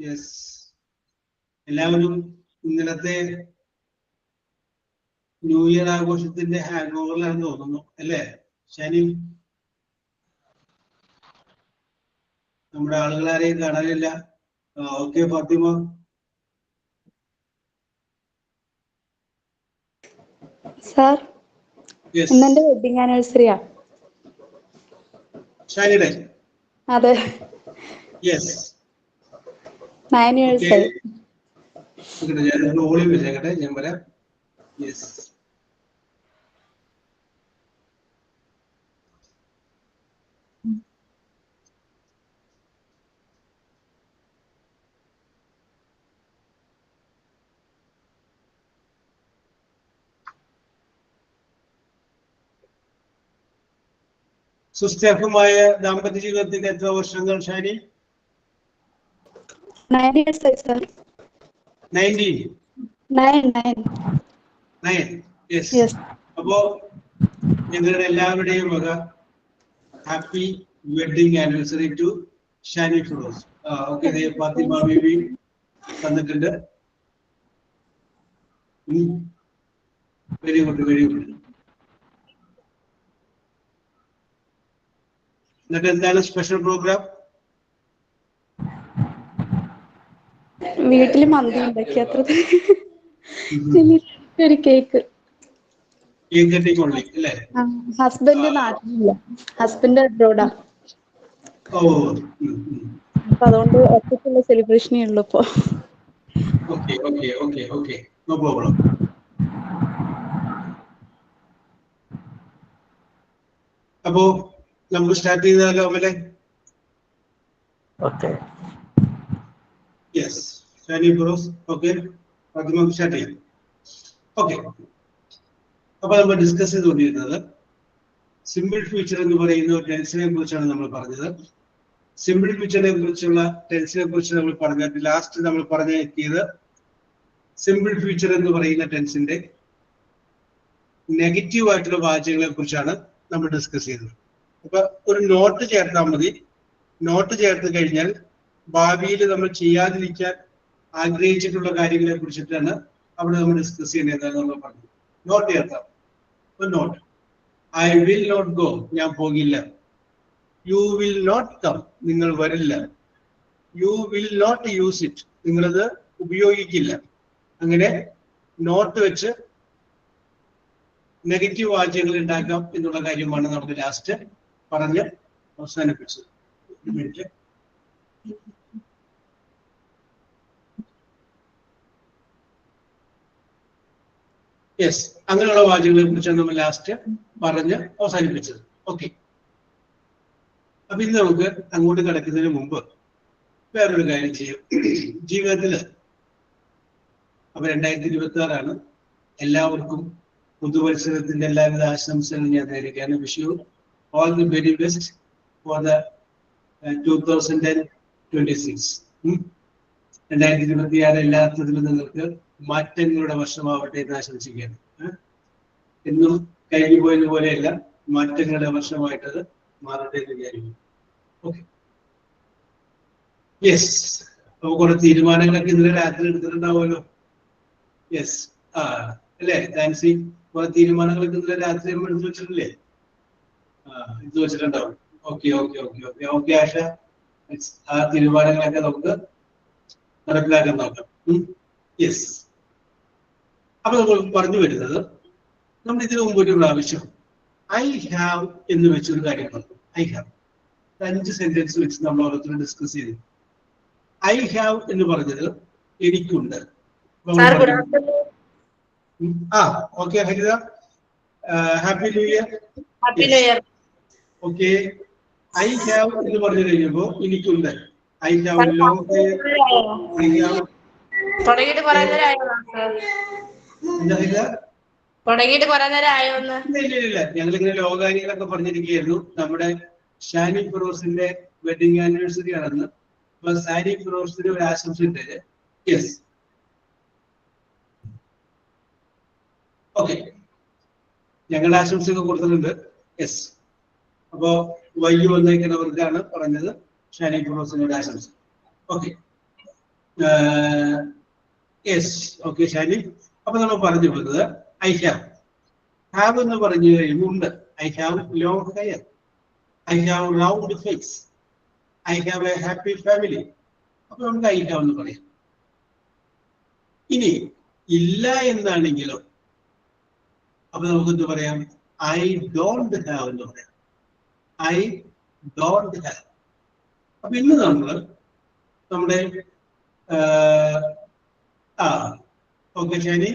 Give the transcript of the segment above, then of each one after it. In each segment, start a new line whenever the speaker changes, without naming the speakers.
Yes, എല്ലാവരും ഇന്നലത്തെ new year ആഘോഷത്തിന്റെ ഹാങ് ഓവറിലാണെന്ന് തോന്നുന്നു അല്ലേ ഷാനി? നമ്മുടെ ആളുകളാരെയും കാണാനില്ല. ഓക്കെ ഫാത്തിമ.
സാർ, ഇന്നെന്റെ വെഡിങ് ആനിവേഴ്സറിയാ.
ഷാനിയുടെ?
അതെ.
യെസ്.
9 years ആയി.
ഞാൻ ഓളി വെച്ചേക്കട്ടെ, ഞാൻ പറയാം. യെസ്. സുസ്ഥിരമായ ദാമ്പത്യ ജീവിതത്തിന്റെ എത്ര വർഷങ്ങൾ ഷാനി?
9 years ആയി സാർ.
19. 9. യെസ്. അപ്പോ ഞങ്ങളുടെ എല്ലാവരുടെയും വക happy wedding anniversary to Shani Firoz. Okay, Fathima Beevi തന്നിട്ടുണ്ട്. Very good, very good. എന്നിട്ട് എന്താണ് സ്പെഷ്യൽ പ്രോഗ്രാം?
വീട്ടില് മന്തി ഉണ്ടാക്കി, അത്ര. ഒരു കേക്ക്. ഹസ്ബൻഡ് നാട്ടിലില്ല, ഹസ്ബൻഡ് അബ്രോഡാ. അപ്പൊ അതുകൊണ്ട് ഒറ്റയ്ക്കുള്ള സെലിബ്രേഷനേ ഉള്ളൂ ഇപ്പൊ.
No problem. അപ്പോ നമുക്ക് സ്റ്റാർട്ട് ചെയ്താലോ അമലെ?
Okay.
Yes, Shani Firoz. Okay, നമുക്ക് സ്റ്റാർട്ട് ചെയ്യാം. ഓക്കെ, അപ്പൊ നമ്മൾ ഡിസ്കസ് ചെയ്തുകൊണ്ടിരുന്നത് സിമ്പിൾ ഫ്യൂച്ചർ എന്ന് പറയുന്ന ഒരു ടെൻസിനെ കുറിച്ചാണ് നമ്മൾ പറഞ്ഞത്. സിമ്പിൾ ഫ്യൂച്ചറിനെ കുറിച്ചുള്ള ടെൻസിനെ കുറിച്ച് നമ്മൾ പറഞ്ഞിട്ട് ലാസ്റ്റ് നമ്മൾ പറഞ്ഞെത്തിയത് സിമ്പിൾ ഫ്യൂച്ചർ എന്ന് പറയുന്ന ടെൻസിന്റെ നെഗറ്റീവ് ആയിട്ടുള്ള വാചകങ്ങളെ കുറിച്ചാണ് നമ്മൾ ഡിസ്കസ് ചെയ്തത്. അപ്പൊ ഒരു നോട്ട് ചേർത്താൽ മതി. നോട്ട് ചേർത്ത് കഴിഞ്ഞാൽ ഭാവിയിൽ നമ്മൾ ചെയ്യാതിരിക്കാൻ ആഗ്രഹിച്ചിട്ടുള്ള കാര്യങ്ങളെ കുറിച്ചിട്ടാണ് അവിടെ നമ്മൾ ഡിസ്കസ് ചെയ്യുന്നത് നമ്മൾ പറഞ്ഞു. നോട്ട് ചേർത്താം. Not, I will not go, ഞാൻ പോകില്ല. യു വിൽ നോട്ട് കം, നിങ്ങൾ വരില്ല. You will not use it, നിങ്ങളത് ഉപയോഗിക്കില്ല. അങ്ങനെ നോട്ട് വെച്ച് നെഗറ്റീവ് വാചകങ്ങൾ ഉണ്ടാക്കാം എന്നുള്ള കാര്യമാണ് നമുക്ക് ലാസ്റ്റ് പറഞ്ഞ് അവസാനിപ്പിച്ചത്. യെസ്, അങ്ങനെയുള്ള വാചകങ്ങളെ കുറിച്ചാണ് നമ്മൾ ലാസ്റ്റ് പറഞ്ഞ് അവസാനിപ്പിച്ചത്. ഓക്കെ, അപ്പൊ ഇന്ന് നമുക്ക് അങ്ങോട്ട് കിടക്കുന്നതിന് മുമ്പ് വേറൊരു കാര്യം ചെയ്യും. ജീവിതത്തില് അപ്പൊ 2026 എല്ലാവർക്കും പുതുവത്സരത്തിന്റെ എല്ലാവിധ ആശംസകളും ഞാൻ നേരുകയാണ്. Wish you all the very best for the 2026. 2026 എല്ലാത്തിലും നിങ്ങൾക്ക് മാറ്റങ്ങളുടെ വർഷമാവട്ടെ എന്ന് ആശംസിക്കുകയാണ്. എന്നും കഴിഞ്ഞു പോയതുപോലെയല്ല, മാറ്റങ്ങളുടെ വർഷമായിട്ടത് മാറട്ടെ എന്ന് വിചാരിക്കുന്നു. Okay, yes. അപ്പൊ കുറെ തീരുമാനങ്ങളൊക്കെ ഇന്നലെ രാത്രി എടുത്തിട്ടുണ്ടാവുമല്ലോ. യെസ്, അല്ലേ താൻസി? കുറെ തീരുമാനങ്ങളൊക്കെ ഇന്നലെ രാത്രി നമ്മൾ എടുത്തു വെച്ചിട്ടില്ലേ? എടുത്തു വെച്ചിട്ടുണ്ടാവും. ഓക്കെ ആശ, ആ തീരുമാനങ്ങളൊക്കെ നമുക്ക് നടപ്പിലാക്കാൻ നോക്കാം. യെസ്, അപ്പൊ നമ്മൾ പറഞ്ഞു വരുന്നത്, നമ്മൾ ഇതിനു മുമ്പ് ഒരു പ്രാവശ്യം ഐ ഹാവ് എന്ന് വെച്ചൊരു കാര്യം പറഞ്ഞു. ഐ ഹാവ് 5 സെന്റൻസ് വെച്ച് നമ്മൾ ഓരോരുത്തരും ഡിസ്കസ് ചെയ്തു. ഐ ഹാവ് എന്ന് പറഞ്ഞത് എനിക്കുണ്ട്. Okay Haritha, happy new year. Okay, I have എന്ന് പറഞ്ഞു കഴിഞ്ഞപ്പോ എനിക്കുണ്ട്. I have long hair. I have ഇല്ല, ഞങ്ങളിങ്ങനെ ലോകാര്യങ്ങളൊക്കെ പറഞ്ഞിരിക്കുകയായിരുന്നു. നമ്മുടെ ഷാനി ഫിറോസിന്റെ വെഡിങ് ആനിവേഴ്സറി ആണെന്ന്. അപ്പൊ ഷാനി ഫിറോസിന് ഒരു ആശംസ ഉണ്ട്. യെസ്, ഓക്കെ, ഞങ്ങളുടെ ആശംസയൊക്കെ കൊടുത്തിട്ടുണ്ട്. യെസ്, അപ്പോ വൈകി വന്നേക്കുന്നവർക്കാണ് പറഞ്ഞത് ഷാനി ഫിറോസിനോട് ആശംസ. Okay, yes okay Shani. അപ്പൊ നമ്മൾ പറഞ്ഞു പോകുന്നത് ഐ ഹാവ് എന്ന് പറഞ്ഞു കഴിയുമ്പോൾ ഉണ്ട്. I have long hair, I have round face, I have a happy family. അപ്പൊ നമുക്ക് ഐ ഹാവ് എന്ന് പറയാം. ഇനി ഇല്ല എന്നാണെങ്കിലോ അപ്പൊ നമുക്ക് എന്ത് പറയാം? ഐ ഡോണ്ട് ഹാവ് എന്ന് പറയാം. I don't have. അപ്പൊ ഇന്ന് നമ്മൾ നമ്മുടെ ഓക്കെ ഷാനി,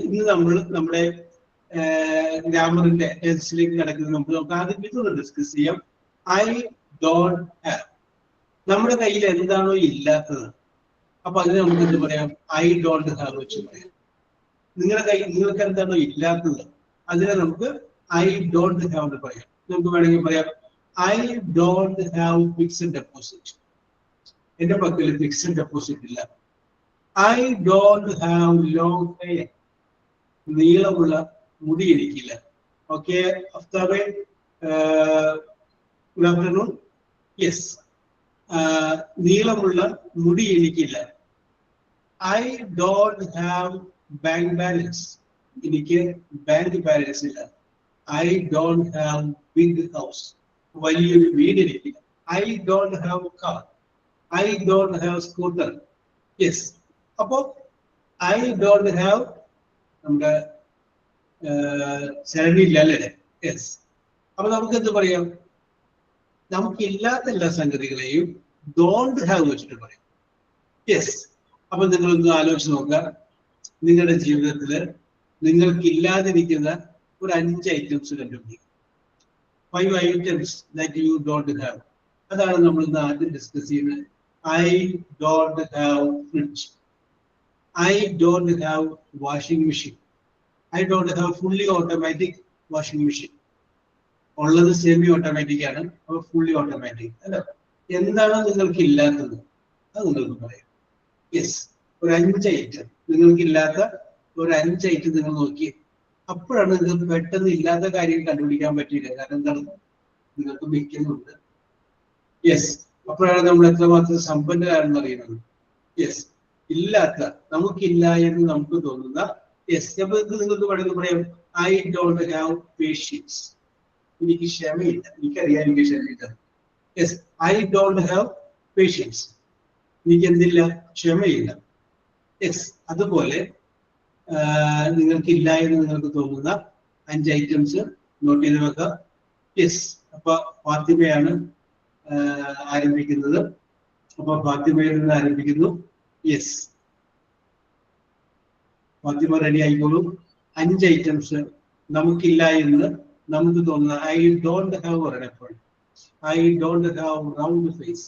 ഇന്ന് നമ്മൾ നമ്മുടെ ഗ്രാമറിന്റെ ടെൻസിലേക്ക് കിടക്കുന്നത് നമുക്ക് ആദ്യം ഇതൊന്ന് ഡിസ്കസ് ചെയ്യാം. I don't have. നമ്മുടെ കയ്യിൽ എന്താണോ ഇല്ലാത്തത് അപ്പൊ അതിന് നമുക്ക് എന്ത് പറയാം? ഐ ഡോണ്ട് ഹാവ് വെച്ച് പറയാം. നിങ്ങൾക്ക് എന്താണോ ഇല്ലാത്തത് അതിനെ നമുക്ക് ഐ ഡോണ്ട് ഹാവ് എന്ന് പറയാം. നമുക്ക് വേണമെങ്കിൽ പറയാം I don't have fixed deposit. എന്റെ പക്കൽ ഫിക്സഡ് ഡെപ്പോസിറ്റ് ഇല്ല. I don't have long hair. നീളമുള്ള മുടി എനിക്കില്ല. ഓക്കെ അഫ്താബെ, ഗുഡ് ആഫ്റ്റർനൂൺ. യെസ്, നീളമുള്ള മുടി എനിക്കില്ല. I don't have bank balance. എനിക്ക് ബാങ്ക് ബാലൻസ് ഇല്ല. I don't have big house. വലിയൊരു വീട് എനിക്കില്ല. I don't have car. I don't have scooter. Yes, അപ്പോ ഐ ഡോണ്ട് ഹാവ് നമ്മുടെ ശരണിയില്ല അല്ലേ? യെസ്. അപ്പൊ നമുക്ക് എന്ത് പറയാം? നമുക്കില്ലാത്ത എല്ലാ സംഗതികളെയും ഡോണ്ട് ഹാവ് വെച്ചിട്ട് പറയാം. യെസ്. അപ്പൊ നിങ്ങളൊന്ന് ആലോചിച്ച് നോക്കുക. നിങ്ങളുടെ ജീവിതത്തില് നിങ്ങൾക്കില്ലാതിരിക്കുന്ന ഒരു 5 ഐറ്റംസ് കണ്ടുപിടിക്കും. 5 items that you don't have. അതാണ് നമ്മൾ ഇന്ന് ആദ്യം ഡിസ്കസ് ചെയ്യുന്നത്. I don't have fridge. I don't have washing machine. I don't have fully automatic washing machine. ഉള്ളത് സെമി ഓട്ടോമാറ്റിക് ആണ്, അപ്പൊ ഫുള്ളി ഓട്ടോമാറ്റിക് അല്ല. എന്താണ് നിങ്ങൾക്ക് ഇല്ലാത്തത് അത് നിങ്ങൾക്ക് പറയാം. യെസ്, ഒരു 5 ഐറ്റം നിങ്ങൾക്കില്ലാത്ത ഒരു 5 ഐറ്റം നിങ്ങൾ നോക്കി. അപ്പോഴാണ് നിങ്ങൾക്ക് പെട്ടെന്ന് ഇല്ലാത്ത കാര്യം കണ്ടുപിടിക്കാൻ പറ്റിയില്ല. കാരണം എന്താണ്? നിങ്ങൾക്ക് മിക്കുന്നുണ്ട്. യെസ്, അപ്പോഴാണ് നമ്മൾ എത്രമാത്രം സമ്പന്നരാണെന്ന് അറിയുന്നത്. യെസ്, ഇല്ലാത്ത നമുക്കില്ല എന്ന് നമുക്ക് തോന്നുന്ന യെസ്. അപ്പൊ നിങ്ങൾക്ക് വേണമെങ്കിൽ പറയാം ഐ ഡോണ്ട് ഹാവ് പേഷ്യൻസ്. എനിക്ക് ക്ഷമയില്ല. എനിക്കറിയാം എനിക്ക് ക്ഷമയില്ല. Yes, I don't have patience. എനിക്ക് എന്തില്ല? ക്ഷമയില്ല. യെസ്, അതുപോലെ നിങ്ങൾക്കില്ല എന്ന് നിങ്ങൾക്ക് തോന്നുന്ന 5 ഐറ്റംസ് നോട്ട് ചെയ്ത് വെക്കാം. യെസ്, അപ്പൊ ഫാത്തിമയാണ് ആരംഭിക്കുന്നത്. അപ്പൊ ഫാത്തിമയിൽ നിന്ന് ആരംഭിക്കുന്നു. യെസ്, ഫാത്തിമ റെഡി ആയിക്കോളൂ. 5 ഐറ്റംസ് നമുക്കില്ല എന്ന് നമുക്ക് തോന്നുന്ന. ഐ ഡോണ്ട് ഹാവ് ഒരെണ്ണം. I don't have round face.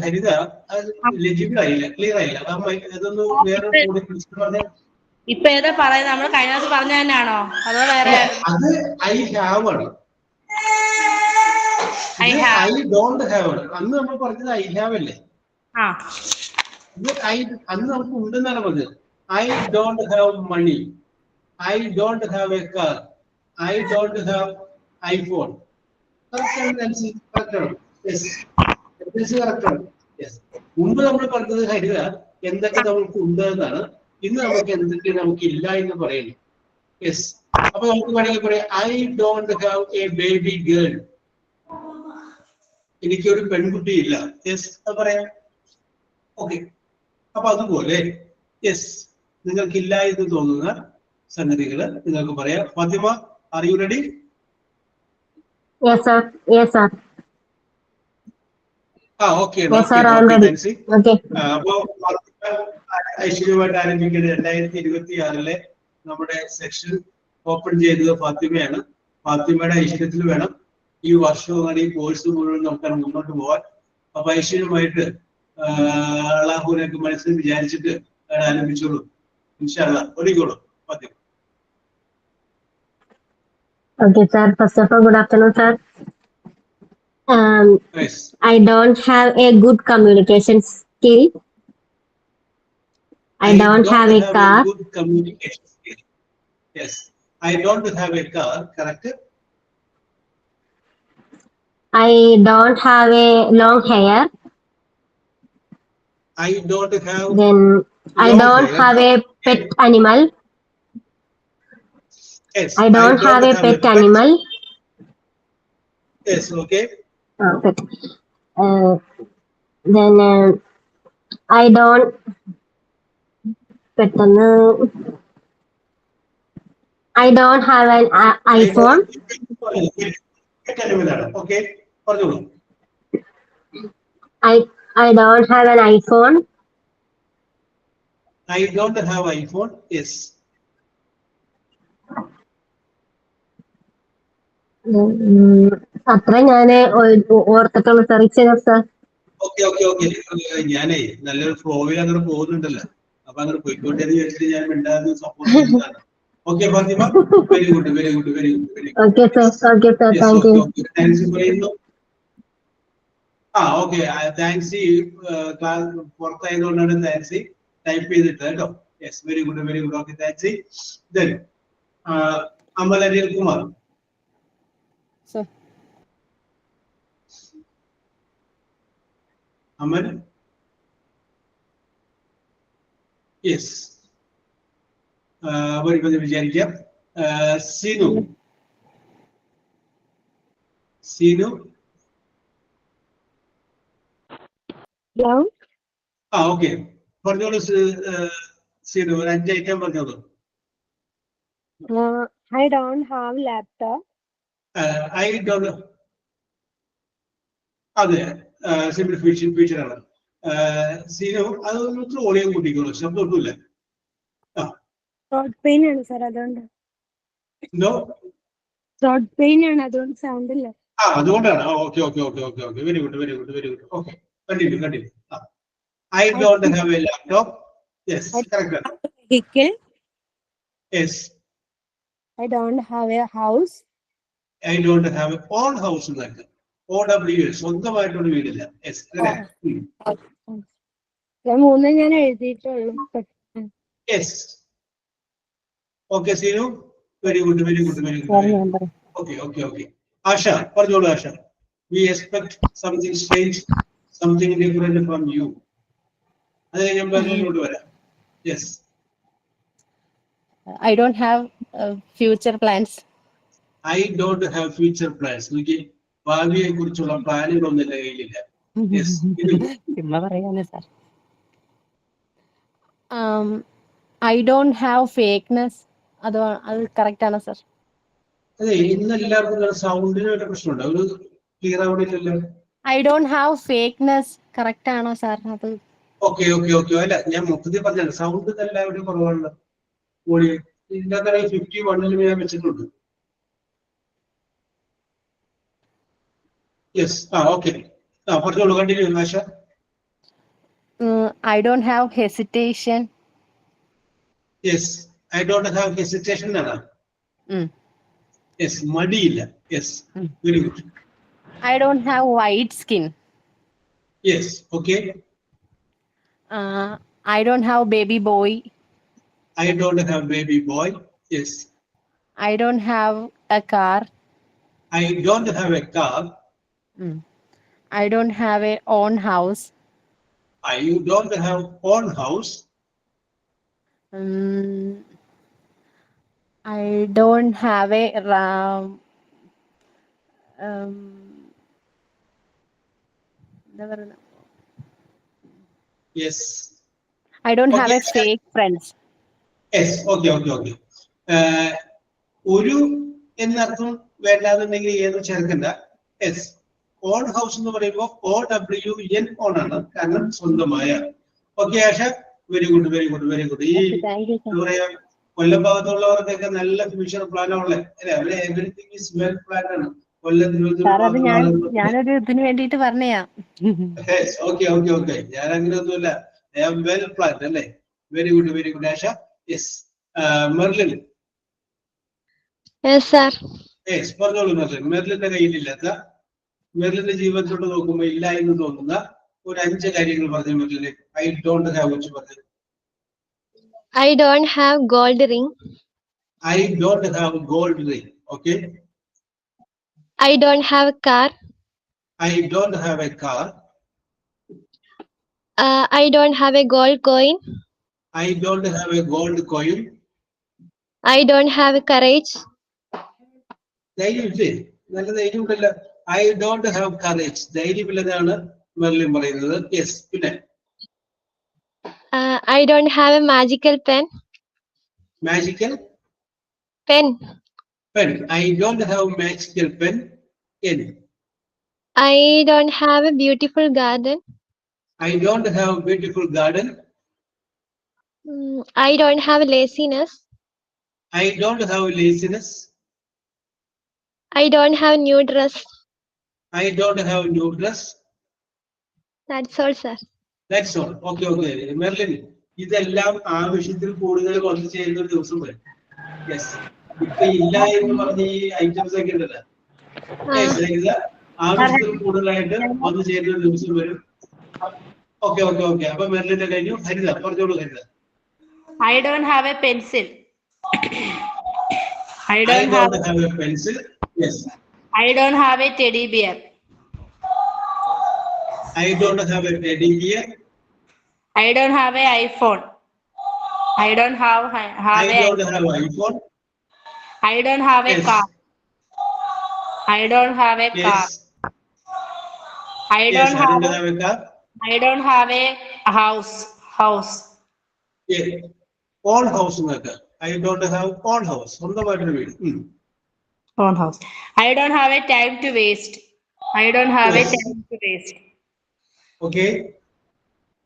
Haritha, legible ആയില്ല, ക്ലിയർ ആയില്ല. അതൊന്ന് വേറെ കൂടി പറഞ്ഞേ.
ഇപ്പൊ ഏതാ പറയുന്നത്? നമ്മൾ കഴിഞ്ഞ ദിവസം പറഞ്ഞ തന്നെയാണോ അതോ വേറെ?
അത് ഐ ഹാവ് ആണ്. ഐ ഡോണ്ട് ഹാവ് ആണ്. അന്ന് നമ്മൾ പറഞ്ഞത് ഐ ഹാവ് അല്ലേ? അന്ന് നമുക്ക് ഉണ്ടെന്നാണ് പറഞ്ഞത്. I don't have money. I don't have a car. I don't have iPhone. മുമ്പ് നമ്മൾ പറഞ്ഞത് ഹരിത എന്തൊക്കെ നമുക്ക് ഉണ്ട് എന്നാണ്. ഇന്ന് നമുക്ക് എന്തൊക്കെ നമുക്ക് ഇല്ല എന്ന് പറയുന്നു. യെസ്, അപ്പൊ നമുക്ക് വേണമെങ്കിൽ പറയാം I don't have A baby girl. എനിക്കൊരു പെൺകുട്ടി ഇല്ല. യെസ്, അത് പറയാം. ഓക്കെ, അപ്പൊ അതുപോലെ യെസ്, നിങ്ങൾക്കില്ല എന്ന് തോന്നുന്ന സംഗതികൾ നിങ്ങൾക്ക് പറയാം. Fathima, are you ready?
Yes, sir. Yes, sir.
Okay.
Okay.
അപ്പോ ഐശ്വര്യമായിട്ട് ആരംഭിക്കുന്നത് 2026 നമ്മുടെ സെക്ഷൻ ഓപ്പൺ ചെയ്തത് ഫാത്തിമയാണ്. ഫാത്തിമയുടെ ഐശ്വര്യത്തിൽ വേണം ഈ വർഷവും ഈ കോഴ്സ് മുഴുവൻ നമുക്ക് മുന്നോട്ട് പോകാൻ. അപ്പൊ ഐശ്വര്യമായിട്ട് അള്ളാഹുവിനൊക്കെ മനസ്സിൽ വിചാരിച്ചിട്ട് ആരംഭിച്ചോളൂ. ഇൻഷാ അല്ലാഹ് ഒളിക്കോളൂ Fathima.
Okay, sir. First of all, good afternoon, sir.
Yes.
I don't have a good communication skill. I don't have a car.
Good communication skill. Yes. I don't have a car. Correct?
I don't have a long hair.
I don't have
Then I
long
don't
hair.
have a pet animal.
Yes,
I don't have a pet
pet.
animal.
Yes, okay.
Pet. Then I don't പെട്ടെന്ന് I don't have an iPhone.
Pet animal ആണ്. Okay, പറഞ്ഞോളൂ.
I don't have an iPhone.
I don't have iPhone. Yes.
അത്ര ഞാൻ ഓർത്തിട്ടുള്ള sir.
Okay. ഞാനേ നല്ലൊരു ഫ്ലോയിൽ അങ്ങനെ പോകുന്നുണ്ടല്ലോ. അപ്പൊ അങ്ങനെ പോയിക്കോട്ടെ എന്ന് വെച്ചിട്ട് ഞാൻ മിണ്ടാതെ സപ്പോർട്ട് ചെയ്യുന്നതാണ്. Okay Fathima, very good.
Okay sir, thank you.
Thanks പറയുന്നു. ഓക്കെ, താങ്ക്സ് ക്ലാസ് പുറത്തായതുകൊണ്ടാണ് താങ്ക്സ് ടൈപ്പ് ചെയ്തിട്ട് കേട്ടോ. Yes, very good. Okay, thanks. Then Amal Anil Kumar.
Sir.
Amal, yes, വിചാരിക്കാം. സീനു. ഓക്കെ, പറഞ്ഞോളൂ. സീനു, ഒരു 5 ഐറ്റം പറഞ്ഞോളൂ.
I don't have laptop.
I don't. അതെ, സിമ്പിൾ ഫീച്ചർ ആണ്. സീനു, അതൊന്ന് ഓളിയം കൂട്ടിക്കോളൂ, ശബ്ദം ഒട്ടുമില്ല.
Throat pain ആണ് sir, അതുകൊണ്ട്.
No.
Throat pain ആണ്, അതുകൊണ്ട് സൗണ്ട് ഇല്ല.
അതുകൊണ്ടാണ്. Okay. Very good. Okay, continue. I don't have a laptop. Yes, correct.
Vehicle.
Yes.
I don't have a house.
I don't have a own house. OWS, സ്വന്തമായിട്ടൊരു വീടില്ല. Yes, correct.
മൂന്ന് ഞാൻ എഴുതിയിട്ടുള്ളൂ.
Yes. Okay, Sinu. Very good. Okay. Asha, പറഞ്ഞോളൂ ആശ. We expect something strange, something different from you. അത് ഞാൻ പറഞ്ഞോട്ട് വരാം. Yes.
I don't have future plans.
I don't have future plans. നോക്കി, ഭാവിയെ കുറിച്ചുള്ള പ്ലാനുകളൊന്നും എന്റെ കയ്യിലില്ല. Yes.
ചുമ്മാ പറയാനേ സാർ. I don't have fakeness. അത് കറക്റ്റ് ആണോ സർ?
അതെ, ഇന്ന് എല്ലാവർക്കും സൗണ്ടിന് ഒരു പ്രശ്നമുണ്ട്. ഒരു ക്ലിയർ ആവണില്ലല്ലോ.
I don't have fakeness correct ആണോ സാർ? അത്
ഓക്കെ. അല്ല, ഞാൻ മൊത്തത്തിൽ പറഞ്ഞത് സൗണ്ട് എല്ലാവരും കുറവാണല്ലോ. ഇതിനകത്ത് 51 ഞാൻ വെച്ചിട്ടുണ്ട്. Yes, okay. പറഞ്ഞോളൂ, continue Asha.
I don't have hesitation.
Yes, I don't have hesitation ആണ്. യെസ്, മടിയില്ല. Yes, very good.
I don't have white skin.
Yes, okay.
I don't have baby boy.
I don't have baby boy. Yes.
I don't have a car.
I don't have a car.
I don't have a own house.
You don't have own house.
I don't have a
Yes.
I don't have a fake friends.
Yes, okay. ഒരു എന്നർത്ഥം വേണ്ടാന്നുണ്ടെങ്കിൽ ഏത് ചേർക്കണ്ട. Yes, on house എന്ന് പറയുമ്പോൾ OWN on ആണ്, കാരണം സ്വന്തമായ. Okay ആശ, very good. ഈ എന്താ പറയാ, കൊല്ലം ഭാഗത്തുള്ളവർക്കൊക്കെ നല്ല ഫ്യൂച്ചർ പ്ലാൻ ഉള്ളത് അല്ലെ? അവരെ എവരിതിങ് ഈസ് വെൽ പ്ലാൻ ആണ്.
ഞാനൊരു ഇതിന് വേണ്ടിട്ട് പറഞ്ഞയാ.
ഓക്കെ. ഞാൻ അങ്ങനെയൊന്നുമില്ല. I am well planned അല്ലേ? Very good Asha. Yes, Merlin.
Yes sir.
Yes, പറഞ്ഞോളൂ മെർലിന്റെ കയ്യിലില്ലാത്ത, മെർലിന്റെ ജീവിതത്തോട്ട് നോക്കുമ്പോൾ ഇല്ല എന്ന് തോന്നുന്ന ഒരു 5 കാര്യങ്ങൾ പറഞ്ഞു മെർലിന്. I don't have വെച്ച് പറഞ്ഞു.
I don't have gold ring.
I don't have gold ring. Okay.
I don't have car.
I don't have a car.
I don't have a gold coin.
I don't have a gold coin.
I don't have courage.
ധൈര്യമില്ലേ? നല്ല ധൈര്യമുണ്ടല്ലോ. I don't have courage. ധൈര്യമില്ലെന്നാണ് Merlin പറയുന്നത്. Yes. പിന്നെ
I don't have a magical pen.
magical
Pen.
pen. I don't have magical pen. N.
I don't have a beautiful garden.
I don't have beautiful garden.
I don't have laziness.
I don't have laziness.
I don't have new dress.
I don't have new dress.
That's all, sir.
That's all. Okay, okay. Merlin, ഇതെല്ലാം ആവശ്യത്തിൽ കൂടുതൽ വന്നു ചേരുന്ന ഒരു ദിവസം വരും. Yes. ഇപ്പൊ ഇല്ല എന്ന് പറഞ്ഞ ഈ ഐറ്റംസ് ഒക്കെ ഉണ്ടല്ലോ. ഇത് ആവശ്യത്തിൽ കൂടുതലായിട്ട് വന്നു ചേരുന്ന ഒരു ദിവസം വരും. Okay okay okay. അപ്പൊ മെർലിന്റെ കഴിഞ്ഞു. ഹരിത പറഞ്ഞോളൂ. ഹരിത.
I don't have a pencil. I
I
don't
don't
have
have a pencil. Yes.
I don't have a teddy bear.
I don't have a teddy bear.
I don't have a iPhone. I don't have
I don't have iPhone.
I don't have a
Yes.
car. I don't have a car.
Yes.
I
Yes.
don't
I don't
have
have a car.
I don't have a house.
Yeah. Own house എന്നൊക്കെ. I don't have own house. സ്വന്തമായിട്ടൊരു വീട്.
Own house. I don't have a time to waste. I don't have
Yes.
a time to waste.
Okay.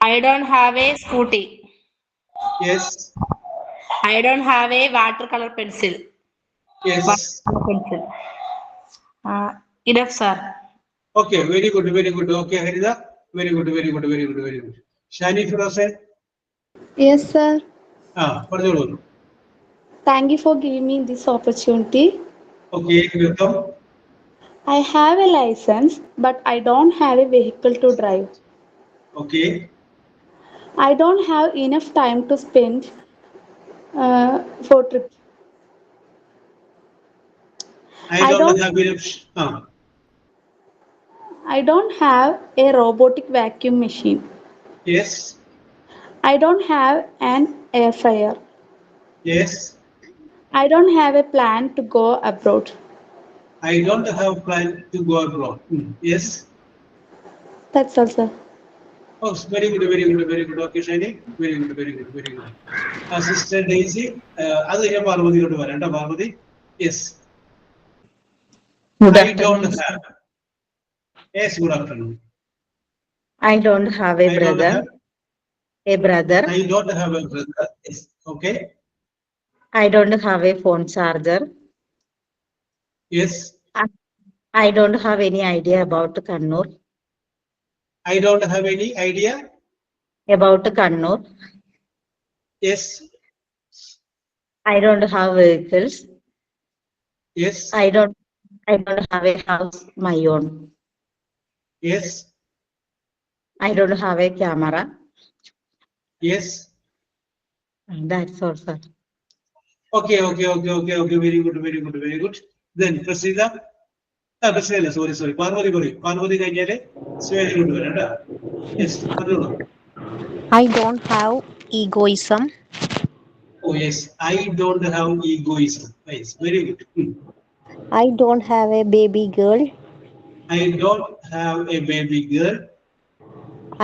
I don't have a scooty.
Yes.
I don't have a watercolor pencil.
Yes.
Pencil. Enough, sir.
Okay. Very good. Very good. Okay, Haritha. Very good. Very good. Very good. Very good. Shani ഫിറോസെ.
Yes, sir.
പറഞ്ഞോളൂ.
Thank you for giving me this opportunity.
Okay, welcome.
I have a license, but I don't have a vehicle to drive.
Okay.
I don't have enough time to spend for trips.
I don't have enough.
I don't have a robotic vacuum machine.
Yes.
I don't have an air fryer.
Yes.
I don't have a plan to go abroad.
I don't have plan to go abroad. Yes.
That's all, sir.
Oh, very good, very good, very good. Okay, Shani. Very good, very good, very good. Sister Daisy, അത് ഞാൻ പാർവതിയോട് വരണ്ട. Parvathi. Yes. I don't have. Yes, good afternoon.
I don't have a brother. A brother.
I don't have a brother. Yes. Okay.
I don't have a phone charger.
Yes.
I don't have any idea about Kannur.
I don't have any idea
About Kannur.
Yes.
I don't have vehicles.
Yes.
I don't have a house my own.
Yes.
I don't have a camera.
Yes.
That's all, sir.
Okay. Very good, very good, very good. Then Prasida. Prasida, sorry. Parvati കഴിഞ്ഞാല് Sweti കൊണ്ട് വരാം ട്ടോ. Yes. പറഞ്ഞോളൂ.
I don't have egoism.
Oh yes, I don't have egoism. Yes, very good.
I don't have a baby girl.
I don't have a baby girl.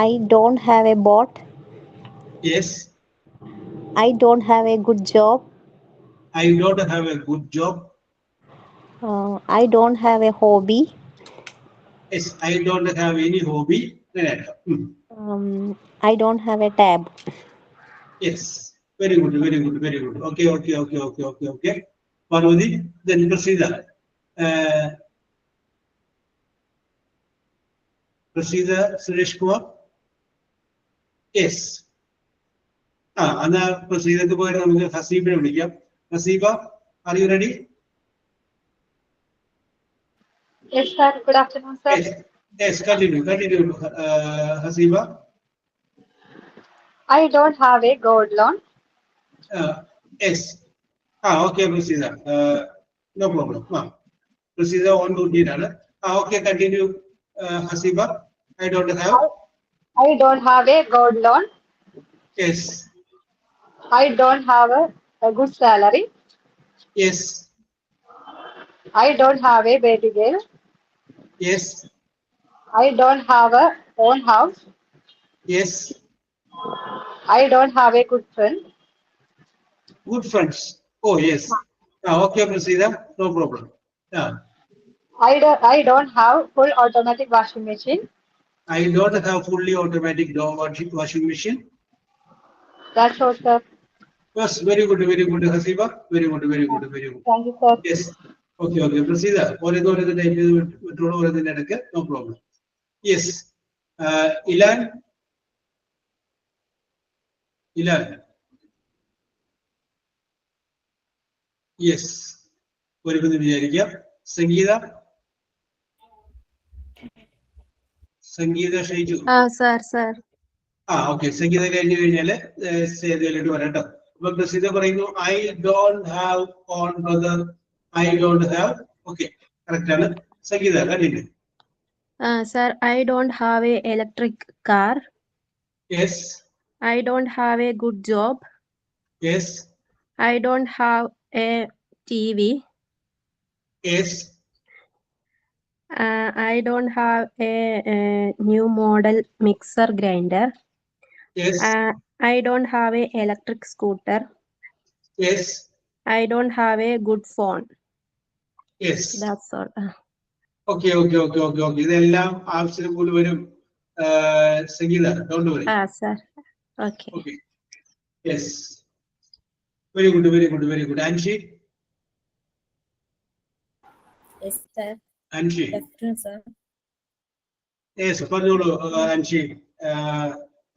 I don't have a boat.
Yes.
I don't have a good job.
I don't have a good job.
I don't have a hobby.
Yes, I don't have any hobby.
I don't have a tab.
Yes, very good, very good, very good. Okay. Parvati, then Prasida. Prasida Suresh Kumar. Yes. എന്നാ പ്രസീദക്ക് പോയിട്ട് നമുക്ക് ഹസീബിനെ വിളിക്കാം. Haseeba, are you ready?
Yes, sir. Good afternoon, sir.
Yes, continue, Hasiba.
I don't have a gold loan.
Yes. Okay, Prasida. No problem. Prasida on duty. Okay, continue. Hasiba, I don't have.
I don't have a gold loan.
Yes.
I don't have a good salary.
Yes.
I don't have a baby girl.
Yes.
I don't have a own house.
Yes.
I don't have a good friend.
Good friends. Oh, yes. Okay, Prasida, no problem.
I don't have full automatic washing machine.
I don't have fully automatic washing machine.
That's all, sir.
Yes, very good, Hasiba. Very good, very good, very good.
Thank you, sir.
Yes. Okay, Prasida, no problem. Yes. Ilan. Yes. Sangeeta. Sangeeta Shaiju.
sir.
Okay. Sangeeta കഴിഞ്ഞിട്ട് വരാട്ടോ. അപ്പൊ പ്രസിദ്ധ പറയുന്നു I don't have own brother. I don't have. Okay. Correct ആണ്. സംഗീത കണ്ടില്ലേ?
Sir, I don't have a electric car.
Yes.
I don't have a good job.
Yes.
I don't have a TV.
Yes.
I don't have a new model mixer grinder.
Yes.
I don't have a electric scooter.
Yes.
I don't have a good phone.
Yes.
That's all.
Okay. ഇതെല്ലാം ആവശ്യം കൂടി വരും. സംഗീത, don't worry.
Sir. Okay.
Okay. Yes. Very good. Anshi.
Yes, sir.
Anshi.
Afternoon, sir.
Yes, പറഞ്ഞോളൂ Anshi.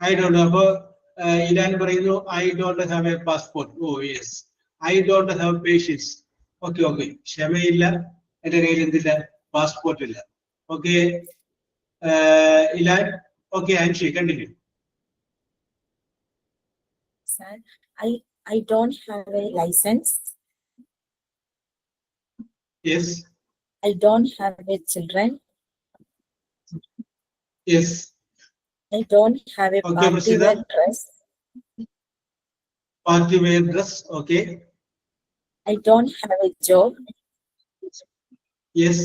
I don't have ഇലാൻ പറയുന്നു I don't have a passport. Oh, yes. I don't have patience. Okay. ക്ഷമയില്ല, എന്റെ കയ്യിൽ എന്തില്ല, passport ഇല്ല. Okay. ഇലാൻ. Okay, Anshi, continue.
Sir, I don't have a license.
Yes.
I don't have a children.
Yes.
I don't have a
Okay,
party
Prasida.
wear dress.
Party wear dress. Okay.
I don't have a job.
Yes.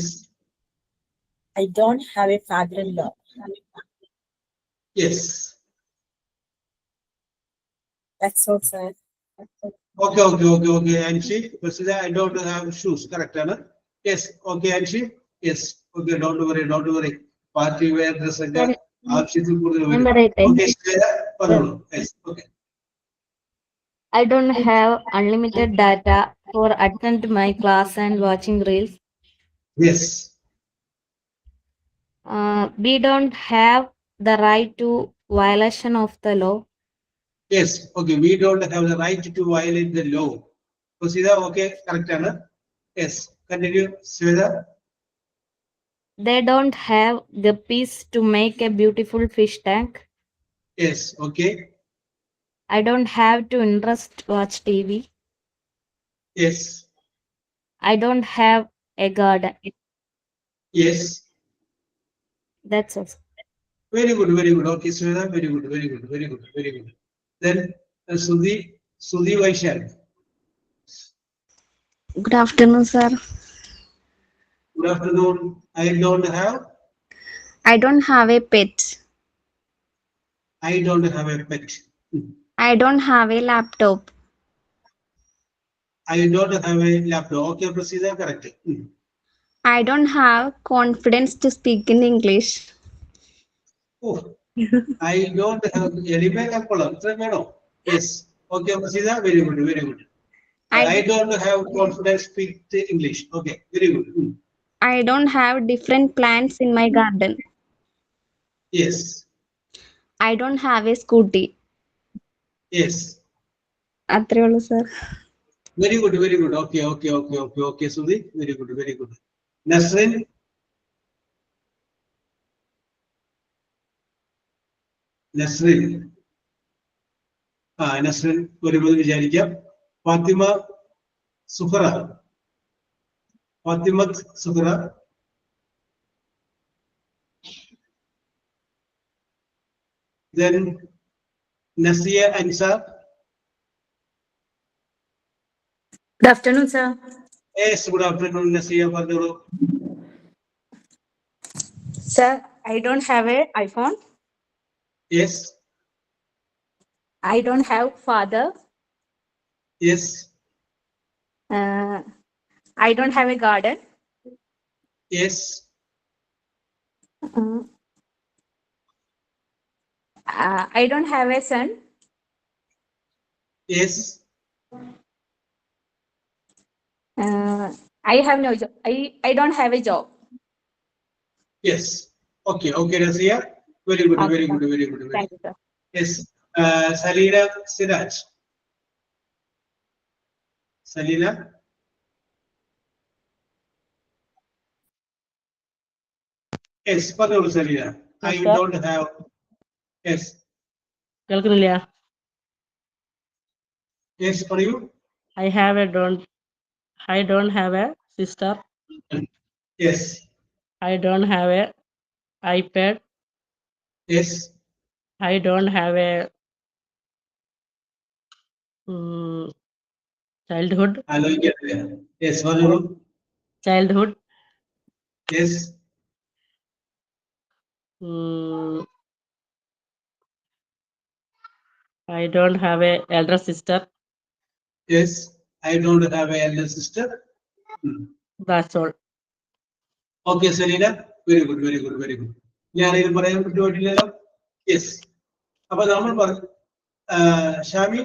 I don't have a father-in-law.
Yes.
That's all, sir.
Okay. Anshi, Prasida, I don't have shoes. Correct, Anna? Yes. Okay, Anshi. Yes. Okay, don't worry. Party wear dress ഒക്കെ ആവശ്യത്തിൽ കൂടുതൽ വരും. Okay, Shreya, പറഞ്ഞോളൂ. Yes. Okay.
I don't have unlimited data for attend my class and watching reels.
Yes.
We don't have the right to violation of the law.
Yes. Okay, we don't have the right to violate the law. Prasida, okay, correct, Anna? Yes. Continue, Shreya.
They don't have guppies to make a beautiful fish tank.
Yes. Okay.
I don't have to interest watch TV.
Yes.
I don't have a garden.
Yes.
That's all.
Very good. Okay, Shreya, very good. Then Sudhi Vaishal.
Good afternoon, sir.
Good afternoon. I don't have
a pet.
I don't have a pet.
I don't have a laptop.
I don't have a laptop. Okay, procedure correct.
I don't have confidence to speak in English.
Oh, I don't have yes. Okay, procedure very good. I don't have confidence to speak English. Okay, very good.
I don't have different plants in my garden.
Yes.
I don't have a scooty.
Yes.
അത്രേ ഉള്ളൂ sir.
Very good. Okay, Sudhi, very good. Nasrin. Nasrin, വരുമ്പോൾ വിചാരിക്കാം. Fathima Suhara. Then Nasia Ansar.
Good afternoon, sir.
Yes, good afternoon, Nasia.
Sir, I don't have an iPhone.
Yes.
I don't have father.
Yes.
I don't have a garden.
Yes.
I don't have a son.
Yes.
I have no job. I don't have a job.
Yes. Okay, Nasia. Very good,
Okay,
very
sir.
good, very good.
Thank you, sir.
Yes. Salina Siraj. Salina. Yes, Salina. I
Yes, sir.
don't have. Yes.
കേൾക്കുന്നില്ല?
Yes, for you.
I don't have a sister.
Yes.
I don't have a iPad.
Yes.
I don't have a childhood.
Yes, Vanuru.
Childhood.
Yes.
I don't have a elder sister.
Yes. I don't have an elder sister.
That's all.
Okay, Selina. Very good, very good, very good. ഞാനിത് പറയാൻ പറ്റുമല്ലോ. Yes. അപ്പൊ നമ്മൾ പറഞ്ഞു ഷാമി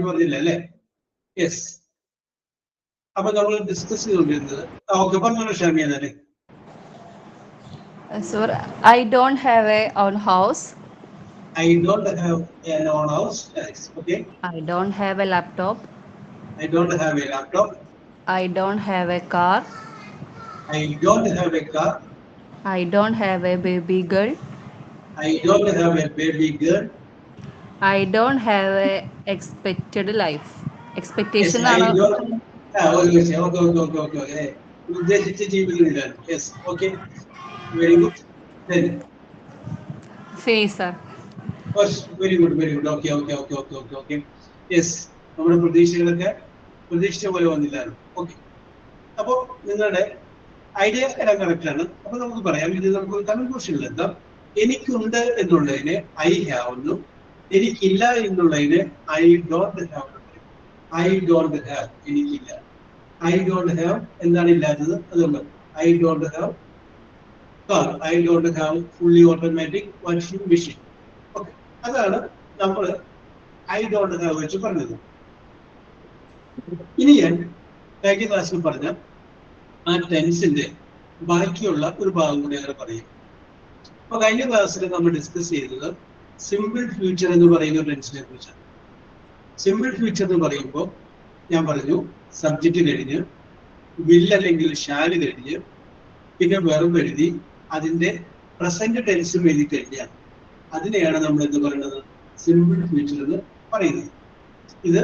പറഞ്ഞില്ല അല്ലേ? Yes. അപ്പൊ നമ്മൾ ഡിസ്കസ് ചെയ്തുകൊണ്ടിരുന്നത് ഓക്കെ പറഞ്ഞോളൂ ഷാമി എന്നാലേ.
Sir, I don't have a own house.
I don't have an own house. Yes. Okay.
I don't have a laptop.
I don't have a laptop.
I don't have a car.
I don't have a car.
I don't have a baby girl.
I don't have a baby girl.
I don't have a expected life. Expectation
Yes, I
ആണ്.
don't. Okay. ഉദ്ദേശിച്ച ജീവിതമില്ല. Yes. Okay. Very good. Then.
Face, sir.
Yes, very good, very good. Okay. Yes. നമ്മുടെ പ്രതീക്ഷിച്ച പോലെ വന്നില്ലായിരുന്നു. Okay. അപ്പോൾ നിങ്ങളുടെ idea എല്ലാം correct ആണ്. അപ്പൊ നമുക്ക് പറയാം ഇത് നമുക്ക് കൺക്ലൂഷനിൽ എന്താ, എനിക്കുണ്ട് എന്നുള്ളതിന് ഐ ഹാവ് എന്നും എനിക്കില്ല എന്നുള്ളതിന് I don't have. I don't have എനിക്കില്ല. ഐ ഡോണ്ട് ഹാവ് എന്താണ് ഇല്ലാത്തത്? അതുകൊണ്ട് I don't have car. I don't have fully automatic washing machine. Okay, അതാണ് നമ്മൾ ഐ ഡോണ്ട് ഹാവ് വെച്ച് പറഞ്ഞത്. ഇനി ഞാൻ കഴിഞ്ഞ ക്ലാസ്സിൽ പറഞ്ഞ ആ ടെൻസിന്റെ ബാക്കിയുള്ള ഒരു ഭാഗം കൂടി അങ്ങനെ പറയും. അപ്പൊ കഴിഞ്ഞ ക്ലാസ്സിൽ നമ്മൾ ഡിസ്കസ് ചെയ്തത് സിമ്പിൾ ഫ്യൂച്ചർ എന്ന് പറയുന്ന ടെൻസിനെ കുറിച്ചാണ്. സിമ്പിൾ ഫ്യൂച്ചർ എന്ന് പറയുമ്പോൾ ഞാൻ പറഞ്ഞു സബ്ജക്റ്റ് കഴിഞ്ഞ് വിൽ അല്ലെങ്കിൽ ഷാല് കഴിഞ്ഞ് പിന്നെ വെർബ് എഴുതി അതിന്റെ പ്രസന്റ് ടെൻസും എഴുതി കഴിഞ്ഞാൽ അതിനെയാണ് നമ്മൾ എന്ത് പറയുന്നത്, സിമ്പിൾ ഫ്യൂച്ചർ എന്ന് പറയുന്നത്. ഇത്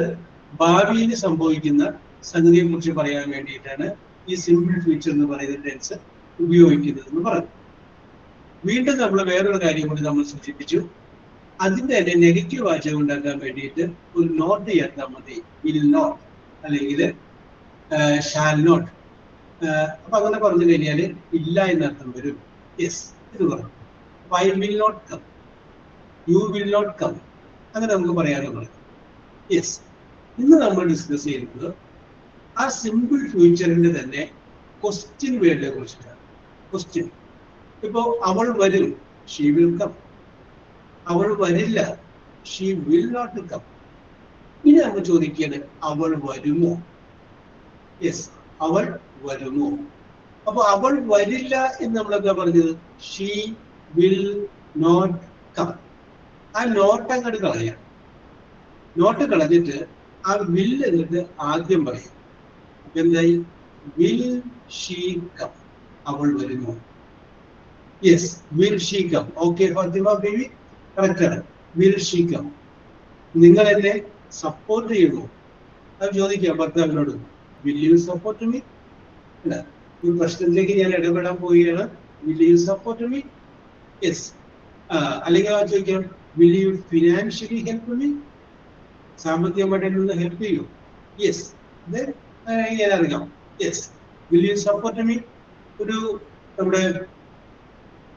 ഭാവിയിൽ സംഭവിക്കുന്ന സംഗതിയെ കുറിച്ച് പറയാൻ വേണ്ടിയിട്ടാണ് ഈ സിമ്പിൾ ഫ്യൂച്ചർ എന്ന് പറയുന്ന ടെൻസ് ഉപയോഗിക്കുന്നത് എന്ന് പറഞ്ഞു. വീണ്ടും നമ്മൾ വേറൊരു കാര്യം കൂടി നമ്മൾ സൂചിപ്പിച്ചു. അതിന്റെ തന്നെ നെഗറ്റീവ് വാചകം ഉണ്ടാക്കാൻ വേണ്ടിയിട്ട് ഒരു നോട്ട് ചേർത്താൽ മതി. വിൽ നോട്ട് അല്ലെങ്കിൽ ഷാൽ നോട്ട്. അപ്പൊ അങ്ങനെ പറഞ്ഞു കഴിഞ്ഞാൽ ഇല്ല എന്നർത്ഥം വരും. യെസ് ഇത് പറഞ്ഞു. I will not come, you will not come, അങ്ങനെ നമുക്ക് പറയാനുള്ളത്. യെസ്, ഇന്ന് നമ്മൾ ഡിസ്കസ് ചെയ്യുന്നത് ആ സിമ്പിൾ ഫ്യൂച്ചറിന്റെ തന്നെ ക്വസ്റ്റ്യൻ വേർഡിനെ കുറിച്ചിട്ടാണ്. ക്വസ്റ്റ്യൻ ഇപ്പോ അവൾ വരും, ഷീ വിൽ കം. അവൾ വരില്ല, ഷീ വിൽ നോട്ട് കം. ഇനി നമ്മൾ ചോദിക്കുകയാണ് അവൾ വരുമോ? യെസ്, അവൾ വരുമോ? അപ്പൊ അവൾ വരില്ല എന്ന് നമ്മളെന്താ പറഞ്ഞത്? She will not come. ആ നോട്ട് അങ്ങോട്ട് കളയാം. നോട്ട് കളഞ്ഞിട്ട് ആ വിൽ എന്നിട്ട് ആദ്യം പറയും. എന്തായി? Will she come. അവൾ വരുമോ? Yes, will she come. Okay Fathima baby, correct ആണ്. Will she come. നിങ്ങൾ എന്നെ സപ്പോർട്ട് ചെയ്യുമോ? അത് ചോദിക്കാം ഭർത്താവിനോട്. Will you support me? ഈ പ്രശ്നത്തിലേക്ക് ഞാൻ ഇടപെടാൻ പോവുകയാണ്. Will you support me? Yes. അല്ലെങ്കിൽ ചോദിക്കാം will you financially help me, സാമ്പത്തികമായിട്ട് എന്നെ ഹെൽപ്പ് ചെയ്യൂ. യെസ്, ഞാൻ അറിയാം. Yes, will you support me. ഒരു നമ്മുടെ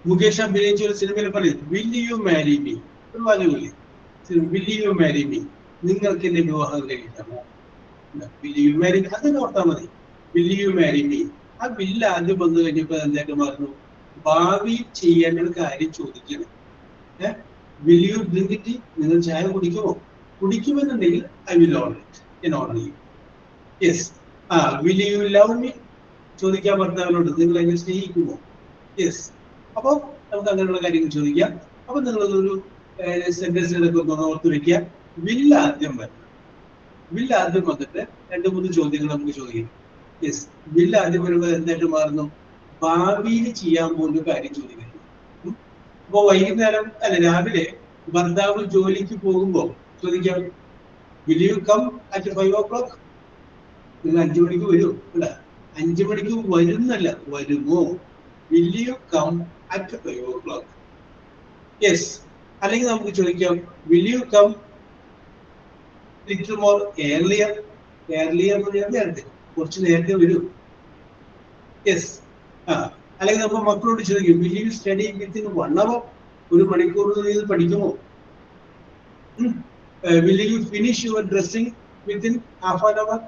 മുകേഷ് അഭിനയിച്ച ഒരു സിനിമയിൽ പറയും വിൽ യു മാരി മീ, ഒരു വാചകമില്ലേ, വിൽ യു മാരി മീ, നിങ്ങൾക്ക് എന്നെ വിവാഹം കഴിക്കാമോ, വിൽ യു മാരി, അതൊക്കെ ഓർത്താൽ മതി. വിൽ യു മാരി മീ, ആ ബില്ല് ആദ്യം വന്നു കഴിഞ്ഞപ്പോൾ എന്തായിട്ട് മാറുന്നു, ഭാവി ചെയ്യേണ്ട ഒരു കാര്യം ചോദിക്കണം. വിൽ യു ഡ്രിങ്ക് ടീ, നിങ്ങൾ ചായ കുടിക്കുമോ, കുടിക്കുമെന്നുണ്ടെങ്കിൽ ഐ വിൽ ഓർഡർ ഇറ്റ്, ഞാൻ ഓർഡർ ചെയ്യും. Yes. Will you love me, ചോദിക്കാൻ ഭർത്താവിനോട് നിങ്ങൾ എന്നെ സ്നേഹിക്കുമോ. യെസ്. അപ്പോൾ നമുക്ക് അങ്ങനെയുള്ള കാര്യങ്ങൾ ചോദിക്കാം. അപ്പൊ നിങ്ങളൊരു സെന്റൻസുകളൊക്കെ ഒന്ന് ഓർത്ത് വെക്കുക. വില്ല് ആദ്യം വരണം. വില്ല് ആദ്യം വന്നിട്ട് 2-3 ചോദ്യങ്ങൾ നമുക്ക് ചോദിക്കാം. യെസ്, വില്ല് ആദ്യം വരുമ്പോൾ എന്തായിട്ട് മാറുന്നു, ഭാവിയിൽ ചെയ്യാൻ പോകുന്ന കാര്യം ചോദിക്കുന്നു. അപ്പൊ വൈകുന്നേരം അല്ല രാവിലെ ഭർത്താവ് ജോലിക്ക് പോകുമ്പോൾ ചോദിക്കാം will you come at 5 o'clock, നിങ്ങൾ 5 മണിക്ക് വരുമോ, അല്ല 5 മണിക്ക് വരുന്നല്ല, വരുമോ, will you come at 5 o'clock. Yes. അല്ലെങ്കിൽ നമുക്ക് ചോദിക്കാം will you come little more earlier, earlier എന്ന് പറഞ്ഞാൽ നേരത്തെ, കുറച്ച് നേരത്തെ വരൂ. യെസ്. അല്ലെങ്കിൽ നമ്മൾ മക്കളോട് ചോദിക്കും will you study within 1 hour, 1 മണിക്കൂർ ഇത് പഠിക്കുമോ. Will you finish your dressing within half an hour,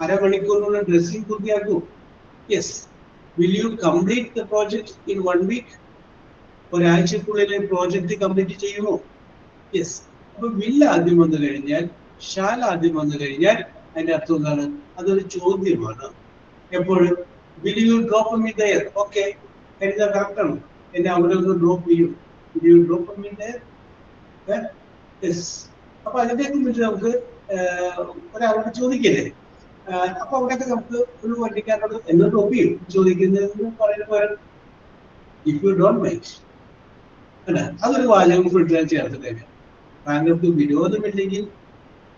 അരമണിക്കൂറിനുള്ള ഡ്രസ്സിംഗ് പൂർത്തിയാക്കൂ. Yes. Will you complete the project in 1 week, ഒരാഴ്ചക്കുള്ളിൽ പ്രോജക്റ്റ് കംപ്ലീറ്റ് ചെയ്യുമോ. യെസ്. അപ്പൊ വില്ല് ആദ്യം വന്നു കഴിഞ്ഞാൽ, ഷാൽ ആദ്യം വന്നു കഴിഞ്ഞാൽ അതിന്റെ അർത്ഥം എന്താണ്, അതൊരു ചോദ്യമാണ്. എപ്പോഴും will you drop me there, okay, എന്താ കറക്റ്റാണ്, എന്നെ അവിടെ ഒന്ന് ഡ്രോപ്പ് ചെയ്യും, will you drop me there. Yes. അപ്പൊ അതിനെ കുറിച്ച് നമുക്ക് ഒരാളോട് ചോദിക്കല്ലേ. അപ്പൊ അവിടെയൊക്കെ നമുക്ക് ഒരു വണ്ടിക്കാരോട് എന്ന് ഡ്രോപ്പ് ചെയ്യും ചോദിക്കുന്നതെന്ന് പറയുന്ന പോലെ ഇഫ് യു ഡോണ്ട് മൈൻഡ്, അല്ല അതൊരു വാചകം ഫുൾട്ടാൻ ചേർത്തിട്ടേക്ക്. താങ്കൾക്ക് വിരോധമില്ലെങ്കിൽ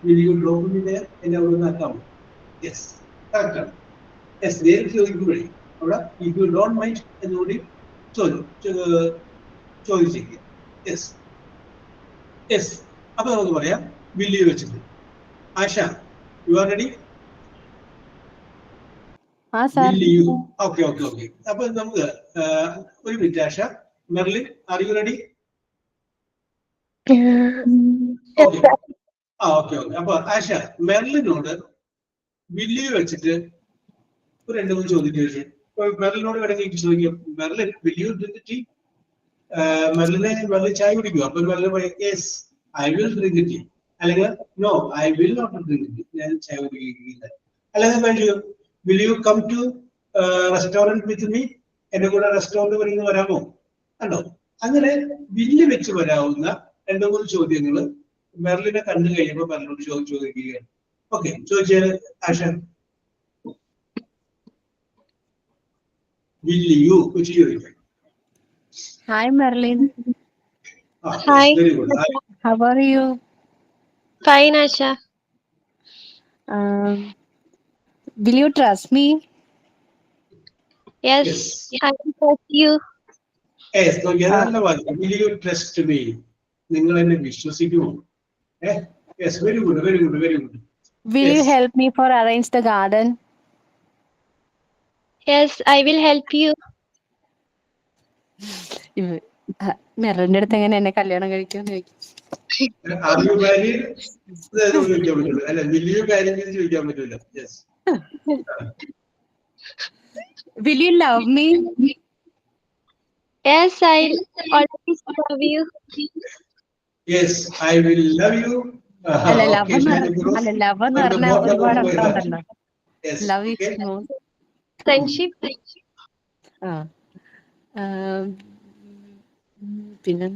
will you drop me there, എന്നെ അവിടെ നിന്ന് ആക്കാമോ. യെസ്, കറക്റ്റാണ്. യെസ്, നേരിട്ട് ചോദിക്കുമ്പോഴേ അവിടെ ഇഫ് യു ഡോണ്ട് മൈൻഡ് എന്നുകൂടി ചോദിച്ചിരിക്കുക. യെസ്. യെസ്. അപ്പൊ നമുക്ക് പറയാം വിൽ യു വെച്ചിട്ട്. Asha, you are ready? Will you. Okay okay okay. അപ്പൊ നമുക്ക് ഒരു minute Asha. Merlin, are you ready? Okay. Okay okay. അപ്പൊ ആശ മെർലിനോട് വിൽ യു വെച്ചിട്ട് ഒരു 2-3 ചോദ്യം ചോദിച്ചു. മെർലിനോട് വേണമെങ്കിൽ ചോദിക്കും Merlin will you drink tea, Merlin ചായ കുടിക്കുക. അപ്പൊ മെർലിൻ പറയും yes I will drink tea, അല്ലെങ്കിൽ no I will not drink tea, ഞാൻ ചായ കുടിക്കില്ല. അല്ലെങ്കിൽ will you come to restaurant with me, എന്റെ കൂടെ റെസ്റ്റോറന്റ് വരെ വരാമോ. കണ്ടോ, അങ്ങനെ വില്ല് വെച്ച് വരാവുന്ന 2-3 ചോദ്യങ്ങൾ മെർലിനെ കണ്ടു കഴിയുമ്പോൾ മെർലിനോട് ചോദിക്കുകയാണ്. ഓക്കെ, ചോദിച്ചാൽ ആശ വിൽ യു വെച്ച് ചോദിക്കാം.
Hi, Merlin.
Hi.
Very good. Hi.
How are you?
Fine, Asha.
Will you trust me?
Yes,
Yes.
I will trust you.
Yes, so ഏതാണ്ട് വാക്ക് will you trust me, നിങ്ങൾ എന്നെ വിശ്വസിക്കുമോ. Yes, very good, very good, very good.
Will you
Yes.
help me for arrange the garden?
Yes, I will help you.
മെറിന്റെ അടുത്ത് എങ്ങനെ എന്നെ കല്യാണം കഴിക്കുമെന്ന് ചോദിക്കും.
Are you married? ഇതൊന്നും ചോദിക്കാൻ പറ്റില്ല. അല്ല, will you marry me ചോദിക്കാൻ പറ്റില്ല. Yes.
Will you love me?
Yes, I always love you.
Yes, I will love you.
അല്ല ലവ്
Okay,
എന്ന്
Shani Guru.
അല്ല ലവ് എന്ന്
From the
പറഞ്ഞാൽ
bottom
ഒരുപാട്
of my
അർത്ഥം
heart.
ഉണ്ടല്ലോ.
Yes.
Love
Okay.
Is more.
Friendship.
പിന്നെ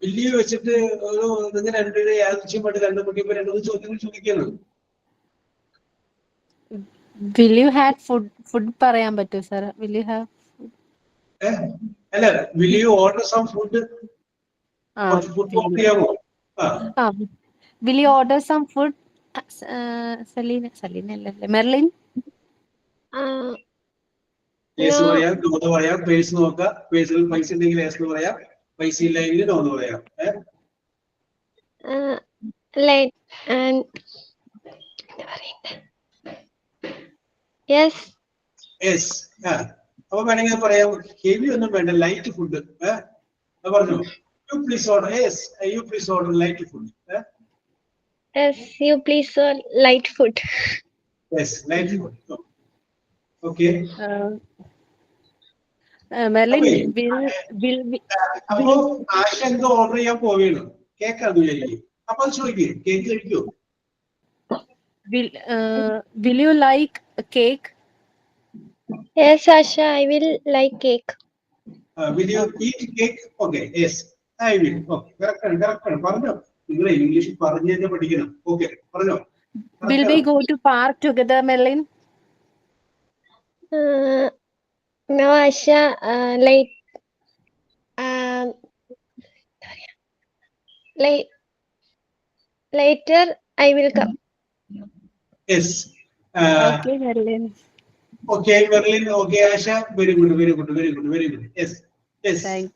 will you വെച്ചിട്ട് ഒരു നിങ്ങൾ രണ്ടുപേരെ യാദൃശ്യമായിട്ട് കണ്ടുമുട്ടിയപ്പോ 2-3 ചോദ്യങ്ങൾ ചോദിക്കുന്നു.
will you have food പറയാൻ പറ്റുമോ സാർ? will you have
അല്ല, will you order some food? Food order ചെയ്യാമോ.
will you order some food? Salina അല്ലല്ലേ മെർലിൻ.
Yes
No.
പറയാം, നോ എന്ന് പറയാം, പേഴ്സ് നോക്കാം, പേഴ്സിൽ പൈസ ഉണ്ടെങ്കിൽ യെസ് എന്ന് പറയാം, പൈസ ഇല്ലെങ്കിൽ നോ എന്ന് പറയാം.
Like and yes.
യെസ്. അപ്പൊ വേണമെങ്കിൽ പറയാം ഹെവി ഒന്നും വേണ്ട, ലൈറ്റ് ഫുഡ്. പറഞ്ഞു you please order. Yes, you please order light food.
Yes, you please light food.
Yes, light food. Okay.
Merlin,
അപ്പൊ ആശ എന്തോ ഓർഡർ ചെയ്യാൻ പോവുകയാണ്, കേക്കാന്ന് വിചാരിക്കും. അപ്പൊ അത് ചോദിക്കും, കേക്ക് കഴിക്കോ?
will you like a cake?
Yes, Asha, I will like cake.
Will you eat cake? Okay, yes, I will. Okay, correct ആണ്. പറഞ്ഞോ, നിങ്ങൾ ഇംഗ്ലീഷിൽ പറഞ്ഞു തന്നെ പഠിക്കണം. ഓക്കെ, പറഞ്ഞോ.
Will we go to park together, Merlin?
No, Asha, later I will come.
Yes.
Okay, Merlin.
Okay, Merlin. Okay, Asha. Very good. Yes.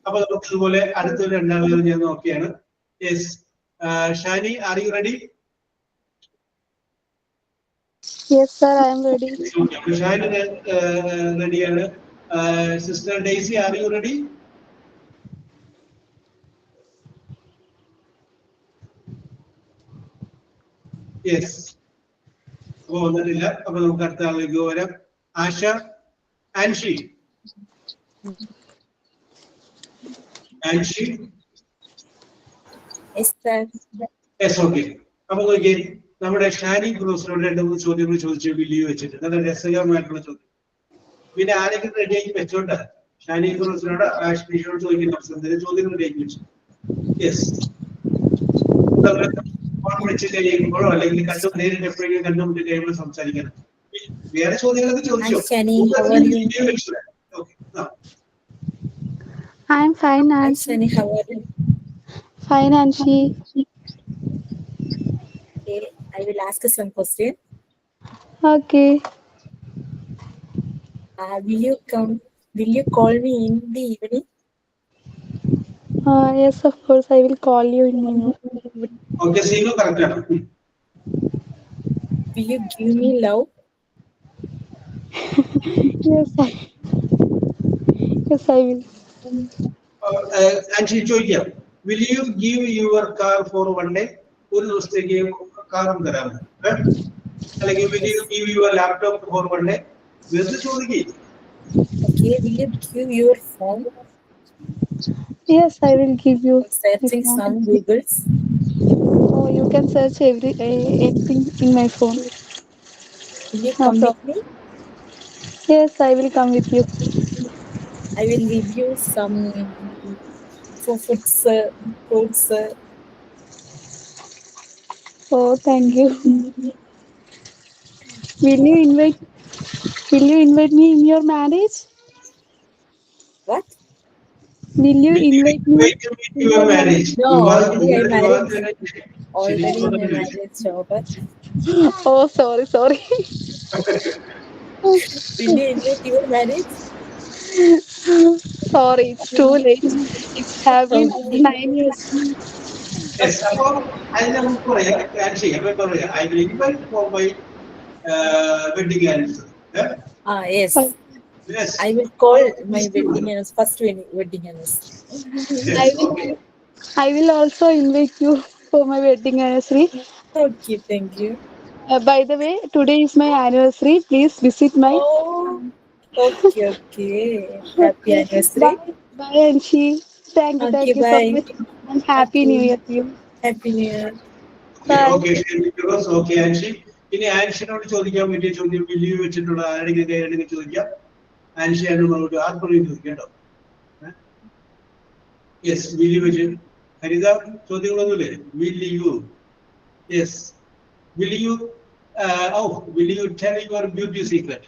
അപ്പൊ നമുക്ക് ഇതുപോലെ അടുത്ത രണ്ടാമത് ഞാൻ നോക്കിയാണ്. Yes. Shani, are you ready?
Yes, sir, I am ready.
Shani റെഡിയാണ്. Sister Daisy, are you ready? Yes. അപ്പൊ വന്നിട്ടില്ല. അപ്പൊ നമുക്ക് അടുത്ത ആളിലേക്ക് വരാം. ആശ, ആൻഷി. Yes, okay. അപ്പൊ നോക്കിയേ, നമ്മുടെ ഷാനി ബ്രൂസിനോട് 2-3 ചോദ്യങ്ങൾ ചോദിച്ചു വില്ലിയോ വെച്ചിട്ട്, നല്ല രസകരമായിട്ടുള്ള ചോദ്യം. പിന്നെ ആരെങ്കിലും റെഡിയാക്കി വെച്ചോണ്ട ഷാനി ബ്രൂസിനോട് ആഷ്മിഷോട് ചോദിക്കുന്ന ചോദ്യങ്ങൾ റെഡിയാക്കി വെച്ചു. യെസ്. വിളിച്ച് കഴിയുമ്പോഴോ അല്ലെങ്കിൽ നേരിട്ട് എപ്പോഴെങ്കിലും കണ്ടുമുട്ടി കഴിയുമ്പോൾ സംസാരിക്കണം. വേറെ ചോദ്യങ്ങളൊക്കെ ചോദിച്ചോ?
I am fine, Nancy.
How are you?
Fine, Nancy.
Okay, I will ask some question.
Okay.
Will you call me in the evening?
Yes, of course, I will call you in a minute.
Okay, see you correct.
Will you give me love?
Yes, I will.
And she ചോദിക്കാം, will you give your car for one day? ഒരു ദിവസത്തേക്ക് കാറും തരാമോ? അല്ലെങ്കിൽ will you give your laptop for one day? വെറുതെ ചോദിക്കേ.
Okay, will you give your phone?
Yes, I will give you.
Searching some Googles.
Oh, you can search anything in my phone.
Will you come with me?
Yes, I will come with you.
I will give you some fruits.
Oh, thank you. Will you invite me in your marriage?
What?
Will you invite me?
In your marriage?
No, already my marriage over.
Oh, sorry.
Will you invite your marriage?
Sorry, it's too late. Have been 9 years.
Yes, അപ്പൊ അതിന് നമുക്ക് പറയാം, I will invite for my wedding anniversary.
Yes.
Yes.
I will call my wedding anniversary, first wedding anniversary.
Okay.
I will also invite you for my wedding anniversary.
Okay, thank you.
By the way, today is my anniversary. Please visit my.
Oh, okay. Happy anniversary.
Bye, Anshi. Thank you
Bye.
so much. And Happy New Year to you.
Happy New Year.
Bye.
Okay, Anshi. ഇനി ആൻഷിനോട് ചോദിക്കാൻ പറ്റിയ ചോദ്യം വില്ലിയോ വെച്ചിട്ടുള്ള ആരെങ്കിലും ചോദിക്കാം. ആൻഷി അതിനോട് ആർക്കും ചോദിക്കാം കേട്ടോ. യെസ്, വില്ലിയോ വെച്ച് ഹരിത ചോദ്യങ്ങളൊന്നുമില്ലേ? വില്ലിയോ. Yes. Will you tell your beauty secret?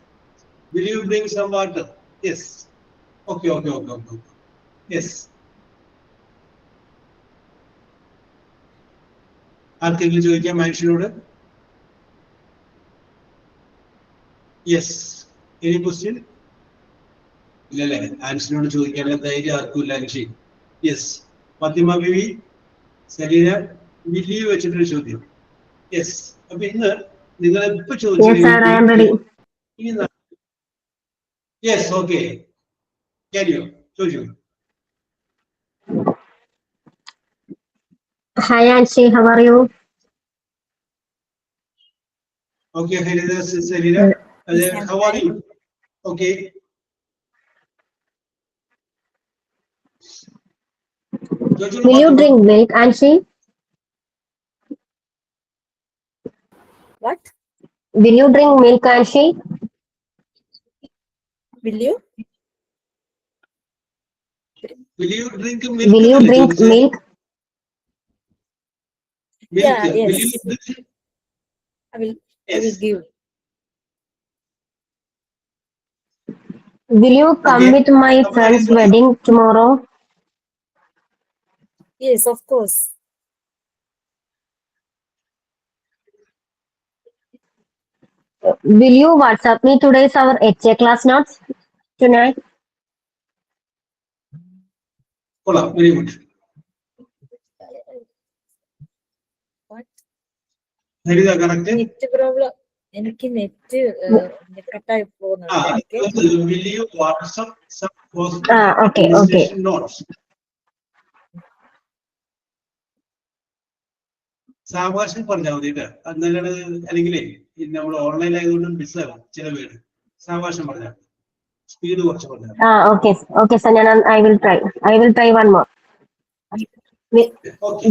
Will you bring some water? Yes. Okay. Yes. ആർക്കെങ്കിലും ചോദിക്കാം മനുഷ്യനോട്? Yes. Any question? ഇല്ലല്ലേ? ആൻസിനോട് ചോദിക്കാനുള്ള ധൈര്യം ആർക്കുമില്ല. അൻഷി. യെസ്. ഫാത്തിമ ബിവി, സലീന, വില്ലി വെച്ചിട്ടൊരു ചോദ്യം. യെസ്. അപ്പൊ ഇന്ന് നിങ്ങൾ ഇപ്പൊ ചോദിച്ചു. Yes, okay. ക്യാരിയോ ചോദിച്ചു.
Hi Anshi, how are you?
Okay, Selina, how are you? Okay.
Will you drink milk, Anshi?
What?
Will you drink milk, Anshi?
Will you drink milk?
Will you drink milk?
Yeah, yes.
Will you drink?
I will
Yes.
give.
Will you come with my friend's wedding tomorrow?
Yes, of course.
Will you WhatsApp me today's our HA class notes tonight?
Hola, very good.
What?
Harida, correct?
Net problem. എനിക്ക് net കട്ടായി പോകുന്നുണ്ട്.
Will you WhatsApp some
Okay.
notes? സാവകാശം പറഞ്ഞാൽ മതി കേട്ടോ. എന്നാലാണ് അല്ലെങ്കിലേ നമ്മൾ ഓൺലൈൻ ആയതുകൊണ്ട് മിസ്സാകും ചില പേര്. സാവകാശം പറഞ്ഞാൽ സ്പീഡ് കുറച്ച് പറഞ്ഞാൽ.
Okay, Sanjana, I will try one more.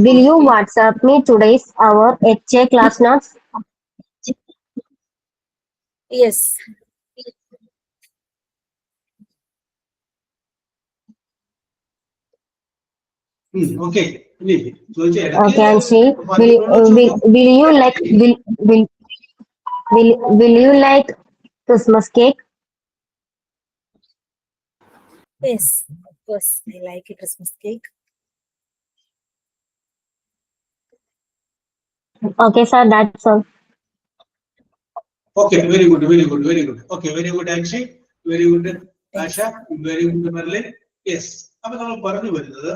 Will you WhatsApp me today's our HA class notes?
Yes.
Okay.
Okay, Anshi. Will you like Christmas cake?
Yes, of course. I like a Christmas cake.
Okay, sir, that's all.
Okay, very good. Okay, very good, Anshi. Very good, Asha. Very good, Merlin. Yes. അപ്പൊ നമ്മൾ പറഞ്ഞു വരുന്നത്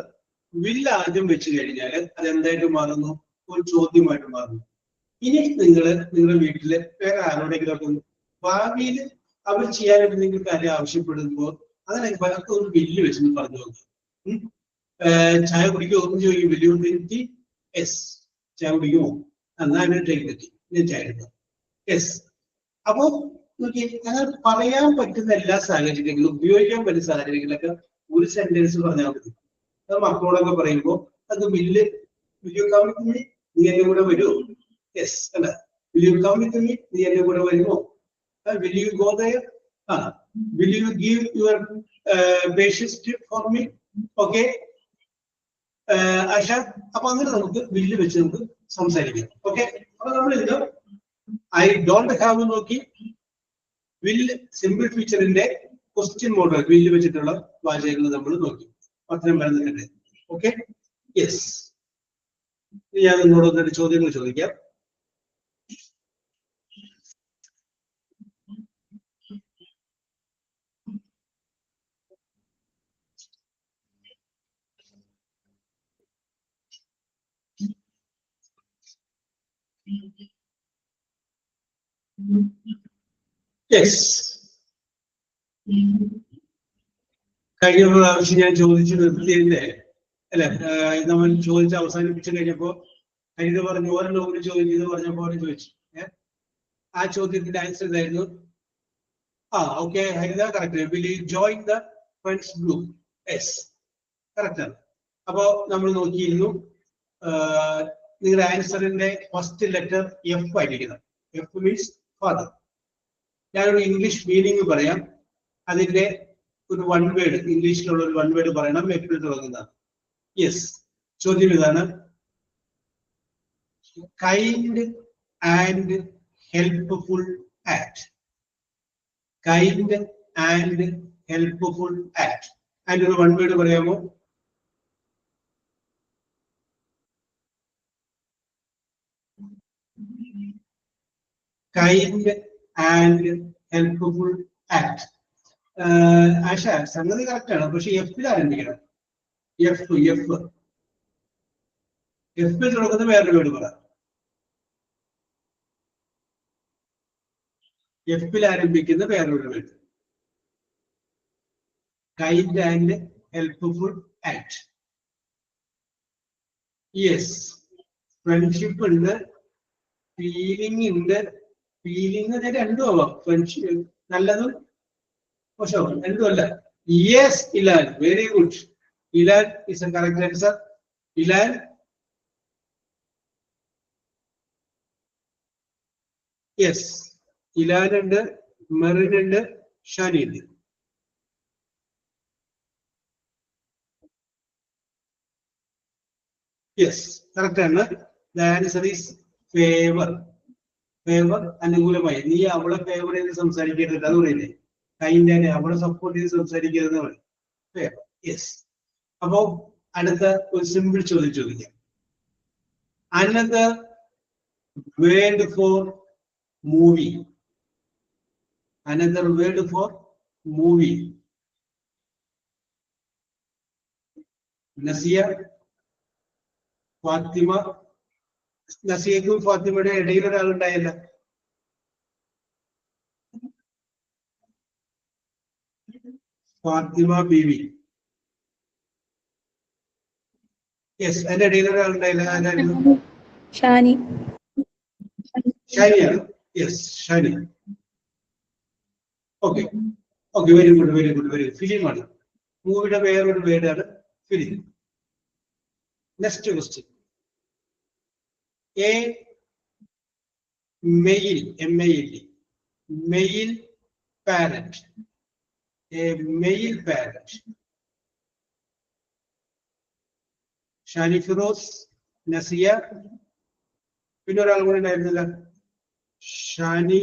വില്ല് ആദ്യം വെച്ച് കഴിഞ്ഞാൽ അതെന്തായിട്ട് മാറുന്നു? ഒരു ചോദ്യമായിട്ട് മാറുന്നു. ഇനി നിങ്ങളുടെ വീട്ടില് വേറെ ആരോടെങ്കിലും ഒക്കെ ഭാവിയിൽ അവർ ചെയ്യാനായിട്ട് നിങ്ങൾ കാര്യം ആവശ്യപ്പെടുമ്പോൾ അതിനൊക്കെ പലർക്കും ഒരു വില്ല് വെച്ചെന്ന് പറഞ്ഞു നോക്കുക. ചായ കുടിക്കുമോ എന്ന് ചോദിക്കും. വില്ല് കൊണ്ടിരുത്തി യെസ്. ചായ കുടിക്കുമോ? എന്നാലും ടേക്ക് എത്തി ഞാൻ ചായ എടുക്കാം. യെസ്. അപ്പോ നോക്കി അങ്ങനെ പറയാൻ പറ്റുന്ന എല്ലാ സാഹചര്യങ്ങളും ഉപയോഗിക്കാൻ പറ്റുന്ന സാഹചര്യങ്ങളിലൊക്കെ ഒരു സെന്റൻസ് പറഞ്ഞാൽ മതി. അത് മക്കളോടൊക്കെ പറയുമ്പോൾ അത് വില്ല് കമ്മിറ്റി നീ എന്റെ കൂടെ വരുമോ? യെസ് അല്ല. വില്ല് കമ്മിറ്റി നീ എന്റെ കൂടെ വരുമോ? Will you go there? Will you give your bassist for me? Okay Asha. അപ്പൊ അങ്ങനെ നമുക്ക് വില്ല് വെച്ച് നമുക്ക് സംസാരിക്കാം. ഓക്കെ. അപ്പൊ നമ്മൾ ഇത് ഐ ഡോണ്ട് ഹാവ് നോക്കി വില്ല് സിമ്പിൾ ഫീച്ചറിന്റെ ക്വസ്റ്റ്യൻ മോഡൽ വില്ല് വെച്ചിട്ടുള്ള വാചകങ്ങൾ നമ്മൾ നോക്കി. അത്രയും വരുന്നുണ്ട്. ഓക്കെ. യെസ്. ഞാൻ നിങ്ങളോട് ഒന്നൊരു ചോദ്യങ്ങൾ ചോദിക്കാം. യെസ്. കഴിഞ്ഞ പ്രാവശ്യം ഞാൻ ചോദിച്ചു നിർത്തിയതിന്റെ അല്ലെ, നമ്മൾ ചോദിച്ച് അവസാനിപ്പിച്ചു കഴിഞ്ഞപ്പോ ഹരിത പറഞ്ഞു ഓരോ ചോദിച്ചത് പറഞ്ഞപ്പോൾ ചോദിച്ചു. ആ ചോദ്യത്തിന്റെ ആൻസർ ഇതായിരുന്നു. Okay Haritha correct. Will you join the friends group? Yes, correct ആണ്. അപ്പോ നമ്മൾ നോക്കിയിരുന്നു നിങ്ങളുടെ ആൻസറിന്റെ ഫസ്റ്റ് ലെറ്റർ എഫ് ആയിരിക്കണം. F means father. ഞാനൊരു ഇംഗ്ലീഷ് മീനിങ് പറയാം. അതിന്റെ ഒരു വൺ വേർഡ്, ഇംഗ്ലീഷിലുള്ള ഒരു വൺ വേർഡ് പറയണം. എപ്പിൽ തുടങ്ങുന്നതാണ്. യെസ്. ചോദ്യം ഇതാണ്. Kind and helpful act. Kind and helpful act. അതിന്റെ ഒരു വൺ വേർഡ് പറയാമോ? Kind and helpful act. Asha സംഗതി കറക്റ്റ് ആണ്, പക്ഷെ എഫിൽ ആരംഭിക്കണം. എഫിൽ തുടങ്ങുന്ന വേറൊരു വേർഡ് പറ. എഫിൽ ആരംഭിക്കുന്ന വേറൊരു word. Kind and helpful act. Yes, friendship ഉണ്ട്, ഫീലിംഗ് ഉണ്ട്. ഫീലിംഗ് രണ്ടും ആവാം, ഫ്രണ്ട്ഷിപ്പ് നല്ലതും മോശമാവും, രണ്ടും അല്ല. Yes Ilan, very good. Ilan is a correct answer. Ilan yes, Ilan ഉണ്ട്, മെറിൻ ഉണ്ട്, ഷാനി ഉണ്ട്. യെസ്, കറക്റ്റ് ആണ്. The answer is favour. Favour അനുകൂലമായി. നീ അവളെ ഫേവർ ചെയ്ത് സംസാരിക്കരുത്, അത് പറയുന്നേ. കൈൻഡ് അവളെ സപ്പോർട്ട് ചെയ്ത് സംസാരിക്കരുത് പറയും. ഫേവർ. യെസ്. അപ്പോ അടുത്ത ഒരു സിമ്പിൾ ചോദ്യം ചോദിക്കാം. Another word for movie. Another word for movie. Nasiya, Fathima. നസിയക്കും ഫാത്തിമയുടെ ഇടയിൽ ഒരാളുണ്ടായല്ല. ഫാത്തിമ ബീവി. യെസ്, അതിന്റെ ഇടയിൽ ഒരാളുണ്ടായില്ല. ആരായിരുന്നു?
ഷാനി.
ഷാനിയാണ്. Yes, Shani. Okay okay, very good very good very good. ഫിലിമാണ്. മൂവിയുടെ വേറൊരു വേർഡാണ് film. Next question. A male, MAIL, male parent. A male parent. Shani Firoz, Nasiya, പിന്നെ ഒരാൾ കൂടെ ഉണ്ടായിരുന്നില്ല. ഷാനി,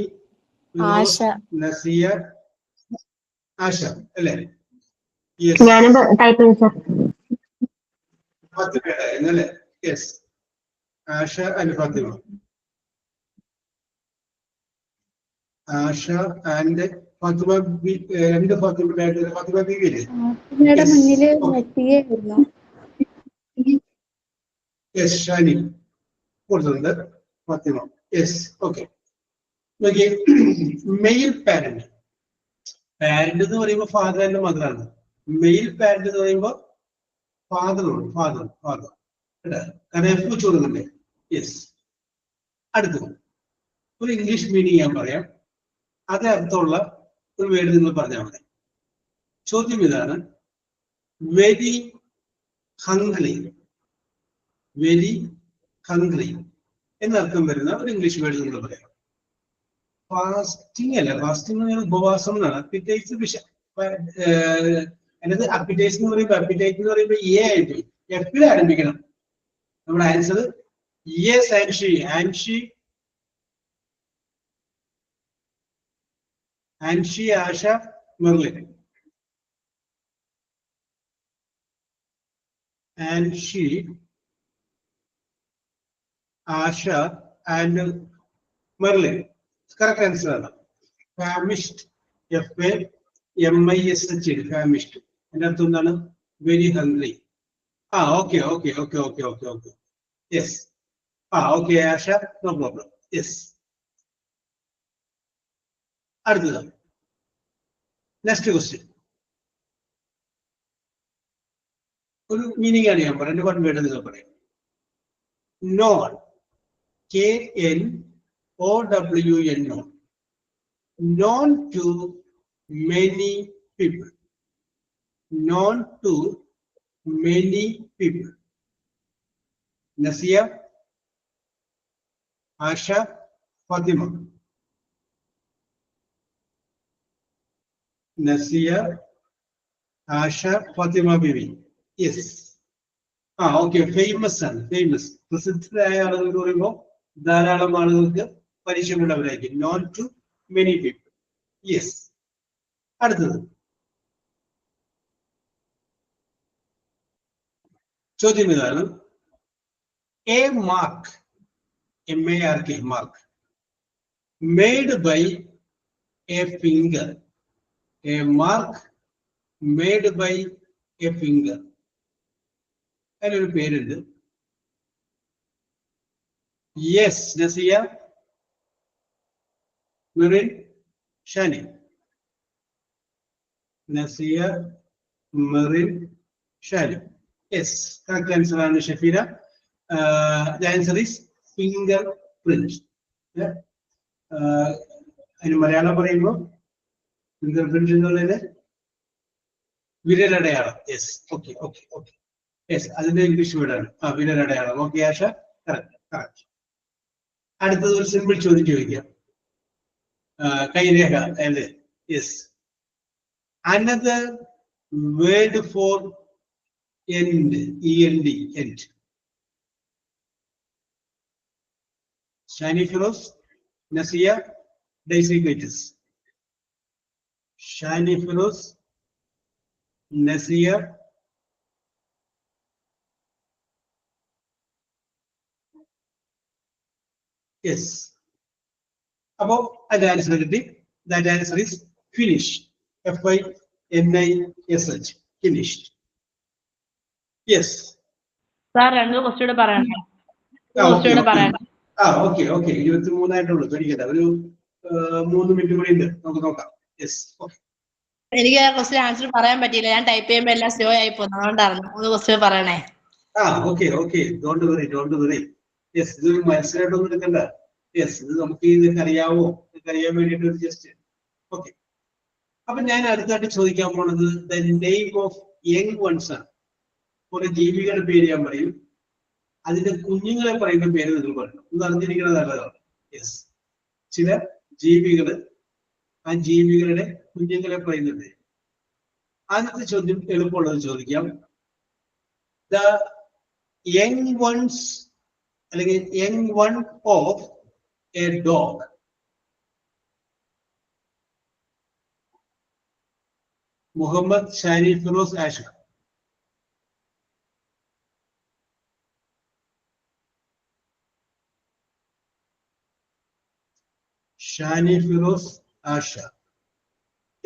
ആശ.
നസിയ, ആശ അല്ലേ?
ഞാനും ടൈപ്പ് ചെയ്തു സർ.
ഫാത്തിമ അല്ലേ? Yes, Asha and Fathima. Asha and Fathima. രണ്ട് ഫാത്തിമ. ഫാത്തിമ ബീവി അല്ലേ?
ഫാത്തിമയുടെ മുന്നില് നസിയായിരുന്നു.
യെസ്, ഷാനി കൊടുത്തിട്ടുണ്ട്. Fathima. Yes, okay. Male parent. Parent എന്ന് പറയുമ്പോൾ ഫാദർ ആൻഡ് മദർ ആണ്. മെയിൽ പാരന്റ് എന്ന് പറയുമ്പോൾ ഫാദറാണ്. ഫാദർ കാരണം എഫ് ചോദിക്കുന്നുണ്ട്. യെസ്. അടുത്തത് ഒരു ഇംഗ്ലീഷ് മീനിങ് ഞാൻ പറയാം, അതേ അർത്ഥമുള്ള ഒരു വേർഡ് നിങ്ങൾ പറഞ്ഞാൽ മതി. ചോദ്യം ഇതാണ്. Very hungry. വെരി ഹംഗ്രി എന്നർത്ഥം വരുന്ന ഒരു ഇംഗ്ലീഷ് വേർഡ് നിങ്ങൾ പറയാം. ഫാസ്റ്റിംഗ് അല്ല, ഫാസ്റ്റിംഗ് ഉപവാസം എന്നാണ്. അപ്പിറ്റൈസ് അതിനകത്ത് അപ്പിറ്റൈസ് എന്ന് പറയുമ്പോൾ അപ്പിറ്റൈറ്റ് എന്ന് പറയുമ്പോൾ എ ആയിട്ട് എഫിൽ ആരംഭിക്കണം. നമ്മുടെ answer yes. Anshi, Asha, Merlin. Anshi, Asha and Merlin. Correct answer ആണ്. Famished, FAMIST, famished. അതിന്റെ അർത്ഥം എന്താണ്? Very hungry. Okay. Yes. Okay Asha, no problem. Yes. അടുത്തത് നെക്സ്റ്റ് ക്വസ്റ്റ്യൻ. ഒരു മീനിങ് ആണ് ഞാൻ പറയാം. വൺ വേർഡ് നിങ്ങൾ പറയാം. Known, KNOWN, known. Known to many people. Known to many people. Nasia, Asha, Fatima. Nasia, Asha, Fatima Bibi. Yes. Okay. Famous ആണ്. Famous. പ്രസിദ്ധരായ ആളുകൾ എന്ന് പറയുമ്പോൾ ധാരാളം ആളുകൾക്ക് പരിചയമുള്ളവരായിരിക്കും. Known to many people. Yes. അടുത്തത് ചോദ്യം ഇതാണ്. A mark, MARK, mark, made by a finger. A mark made by a finger. അതിനൊരു പേരുണ്ട്. Yes, Nasiya. Nurin, Shani. Nasiya, Marin, Shani. Yes, correct answer ആണ് Shafeena. The answer is fingerprint. അതിന് മലയാളം പറയുമ്പോൾ fingerprint എന്നുള്ളത് വിരലടയാളം. Yes, okay okay okay. Yes, അതിന്റെ English വേർഡാണ്. വിരലടയാളം. Okay Asha, correct correct. അടുത്തത് ഒരു സിമ്പിൾ ചോദ്യം ചോദിക്കാം. കൈരേഖ അല്ലേ? Yes. Another word for end, END, end. Shani Firoz, Nasiya, Daisy Gaitis. Shani Firoz, Nasiya, yes. Above the answer, that answer is finish. FINISH. Finished. Yes.
Sir, രണ്ട് question പറയണം.
Okay okay. 23 ആയിട്ടുള്ളൂ. പേടിക്കണ്ട, ഒരു 3 minute കൂടി ഉണ്ട്, നമുക്ക് നോക്കാം. Yes, okay.
എനിക്ക് ആ ക്വസ്റ്റ്യൻ ആൻസർ പറയാൻ പറ്റിയില്ല. ഞാൻ ടൈപ്പ് ചെയ്യുമ്പോൾ എല്ലാം സ്ലോ ആയി പോകുന്നു. അതുകൊണ്ടായിരുന്നു 3 ക്വസ്റ്റ്യൻ പറയണേ.
Okay okay. Don't worry. Yes, ഇതൊരു മനസ്സിലായിട്ടൊന്നും എടുക്കണ്ട. യെസ്, ഇത് നമുക്ക് ഇതൊക്കെ അറിയാവോ, ഇതൊക്കെ അറിയാൻ വേണ്ടിയിട്ട് ജസ്റ്റ് ഓക്കെ. അപ്പൊ ഞാൻ അടുത്തായിട്ട് ചോദിക്കാൻ പോണത് the name of young ones ആണ്. കുറെ ജീവികളുടെ പേര് ഞാൻ പറയും, അതിന്റെ കുഞ്ഞുങ്ങളെ പറയുന്ന പേര് നിങ്ങൾ പറയണം. ഇത് അറിഞ്ഞിരിക്കുന്നത് നല്ലതാണ്. യെസ്, ചില ജീവികള്, ആ ജീവികളുടെ കുഞ്ഞുങ്ങളെ പറയുന്നത്. ആദ്യത്തെ ചോദ്യം എളുപ്പമുള്ളത് ചോദിക്കാം. ദ യങ് വൺസ് അല്ലെങ്കിൽ young one of a dog. Muhammad, Shani, Firoz, Asha. Shani, Firoz, Asha.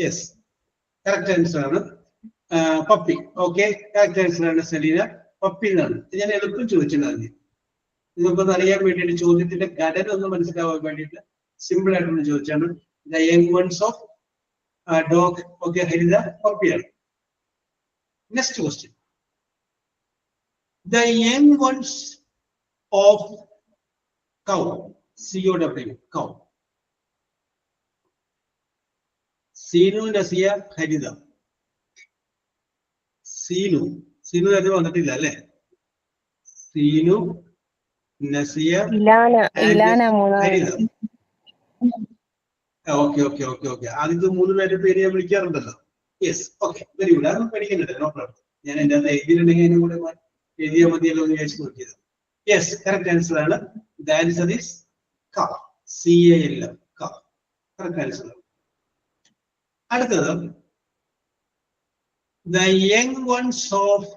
Yes, correct answer ആണ് പപ്പി. ഓക്കെ, കറക്റ്റ് ആൻസർ ആണ് സെലീന. പപ്പി എന്നാണ്. ഞാൻ എളുപ്പം ചോദിച്ചിട്ടുണ്ടായിരുന്നു. നിങ്ങൾക്കൊന്ന് അറിയാൻ വേണ്ടിയിട്ട്, ചോദ്യത്തിന്റെ ഘടന ഒന്ന് മനസ്സിലാവാൻ വേണ്ടിയിട്ട് സിമ്പിൾ ആയിട്ടൊന്ന് ചോദിച്ചാണ്. The young ones of dog. Okay, Haritha പപ്പിയാണ്. Next question. The young ones of cow. COW, cow. Seenu, Nasiya, Haritha. Seenu അത് വന്നിട്ടില്ല അല്ലേ? Seenu, Nasiya, Haritha. Okay okay okay okay. ആദ്യത്തെ 3 പേരുടെ പേര് ഞാൻ വിളിക്കാറുണ്ടല്ലോ. Yes, okay, very good. അതൊന്നും പഠിക്കുന്നുണ്ട്, നോ പ്രോബ്ലം. ഞാൻ എന്റെ അത് എഴുതിയിട്ടുണ്ടെങ്കിൽ അതിനും കൂടെ എഴുതിയാൽ മതിയല്ലോ എന്ന് വിചാരിച്ചു നോക്കിയത്. യെസ്, കറക്റ്റ് ആൻസർ ആണ്. The answer is calf. CAL, calf. Correct answer. അടുത്തത് the young ones of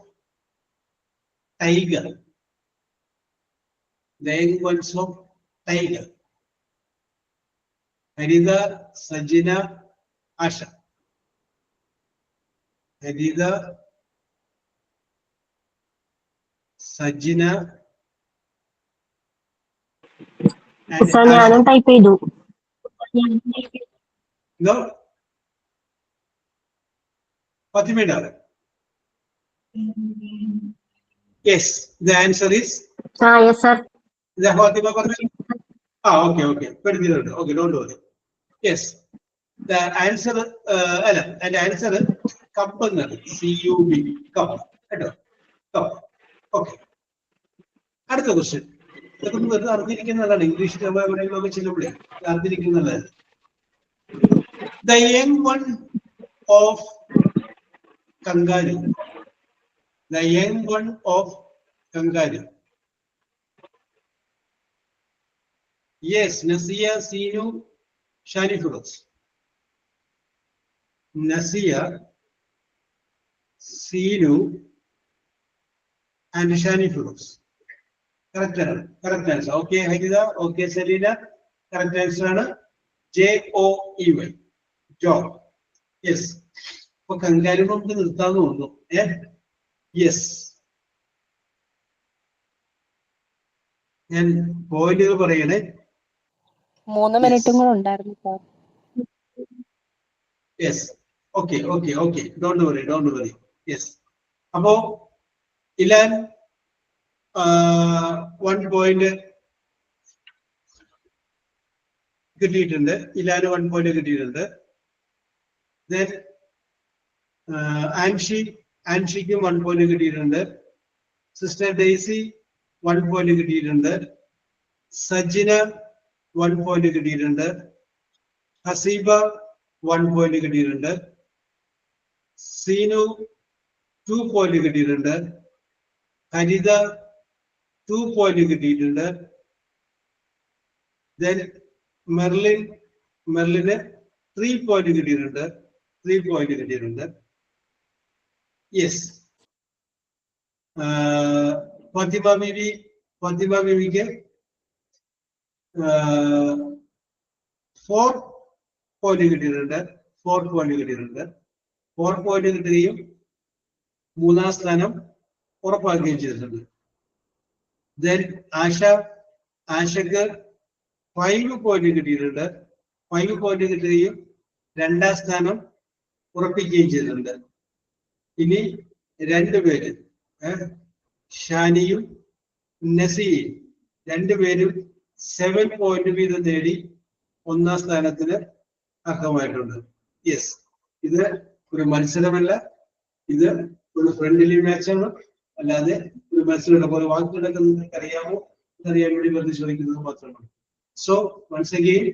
tiger. The young ones of tiger. Harida, Sajina, Asha. Harida, Sajina,
ഞാനും ടൈപ്പ് ചെയ്തു.
No. Fatimida. Yes, the answer is.
Yes sir.
The Fatima. Okay. Okay, don't worry. Yes, the answer. And the answer is cup. CUB. Cup. Cup. Okay. Another question. English. The young one of kangaroo. The young one of kangaroo. Yes, Nasiya, Sinu, Shani Firoz. Nasiya, Sinu, and Shani Firoz. Correct answer. Okay, Haida. Okay, Selina. Correct answer. JOEY. Job. Yes. അപ്പൊ kangaroo നമുക്ക് നിർത്താന്ന് തോന്നുന്നു. Yes. ഞാൻ പോയിന്റുകൾ പറയണേ.
3 മിനിറ്റും കൂടെ ഉണ്ടായിരുന്നു sir.
Yes. Okay. Don't worry. Yes. അപ്പോ ഇലാൻ 1 പോയിന്റ് കിട്ടിയിട്ടുണ്ട്. ഇലാന് 1 പോയിന്റ് കിട്ടിയിട്ടുണ്ട്. ആൻഷിക്കും 1 പോയിന്റ് കിട്ടിയിട്ടുണ്ട്. സിസ്റ്റർ ഡെയ്സി 1 പോയിന്റ് കിട്ടിയിട്ടുണ്ട്. സജിന 1 പോയിന്റ് കിട്ടിയിട്ടുണ്ട്. ഹസീബ 1 പോയിന്റ് കിട്ടിയിട്ടുണ്ട്. സീനു 2 പോയിന്റ് കിട്ടിയിട്ടുണ്ട്. ഹരിത 2 പോയിന്റ് കിട്ടിയിട്ടുണ്ട്. മെർലിന് 3 പോയിന്റ് കിട്ടിയിട്ടുണ്ട്. യെസ്. ഫാത്തിമ ബീവിക്ക് 4 പോയിന്റ് കിട്ടിയിട്ടുണ്ട്. 4 പോയിന്റ് കിട്ടുകയും 3-ാം സ്ഥാനം ഉറപ്പാക്കുകയും ചെയ്തിട്ടുണ്ട്. ആശക്ക് 5 പോയിന്റ് കിട്ടിയിട്ടുണ്ട്. 5 പോയിന്റ് കിട്ടുകയും 2-ാം സ്ഥാനം ഉറപ്പിക്കുകയും ചെയ്തിട്ടുണ്ട്. ഇനി 2 പേര്, ഷാനിയും നസിയും 2 പേരും 7 പോയിന്റ് വീതം നേടി 1-ാം സ്ഥാനത്തിന് അർഹമായിട്ടുണ്ട്. യെസ്. ഇത് ഒരു മത്സരമല്ല, ഇത് ഒരു ഫ്രണ്ട്ലി മാച്ചാണ്. അല്ലാതെ ഒരു മത്സരം പോലെ വാക്കുകളൊക്കെ നിങ്ങൾക്ക് അറിയാമോ എന്നറിയാൻ വേണ്ടി വെറുതെ ചോദിക്കുന്നത് മാത്രമാണ്. സോ വൺസ് അഗെയിൻ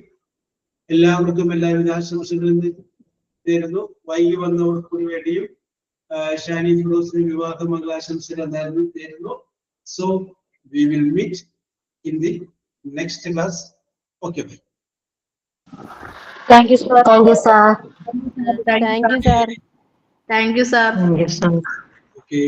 എല്ലാവർക്കും എല്ലാവിധ ആശംസകളും നേരുന്നു. വൈകി വന്നവർക്ക് വേണ്ടിയും ഷാനി ഫിറോസിന് വിവാഹ മംഗളാശംസകൾ നേരുന്നു. So we will meet in the next class. Okay.
Thank you, sir.
Thank you, sir.
Thank you, sir.
Okay.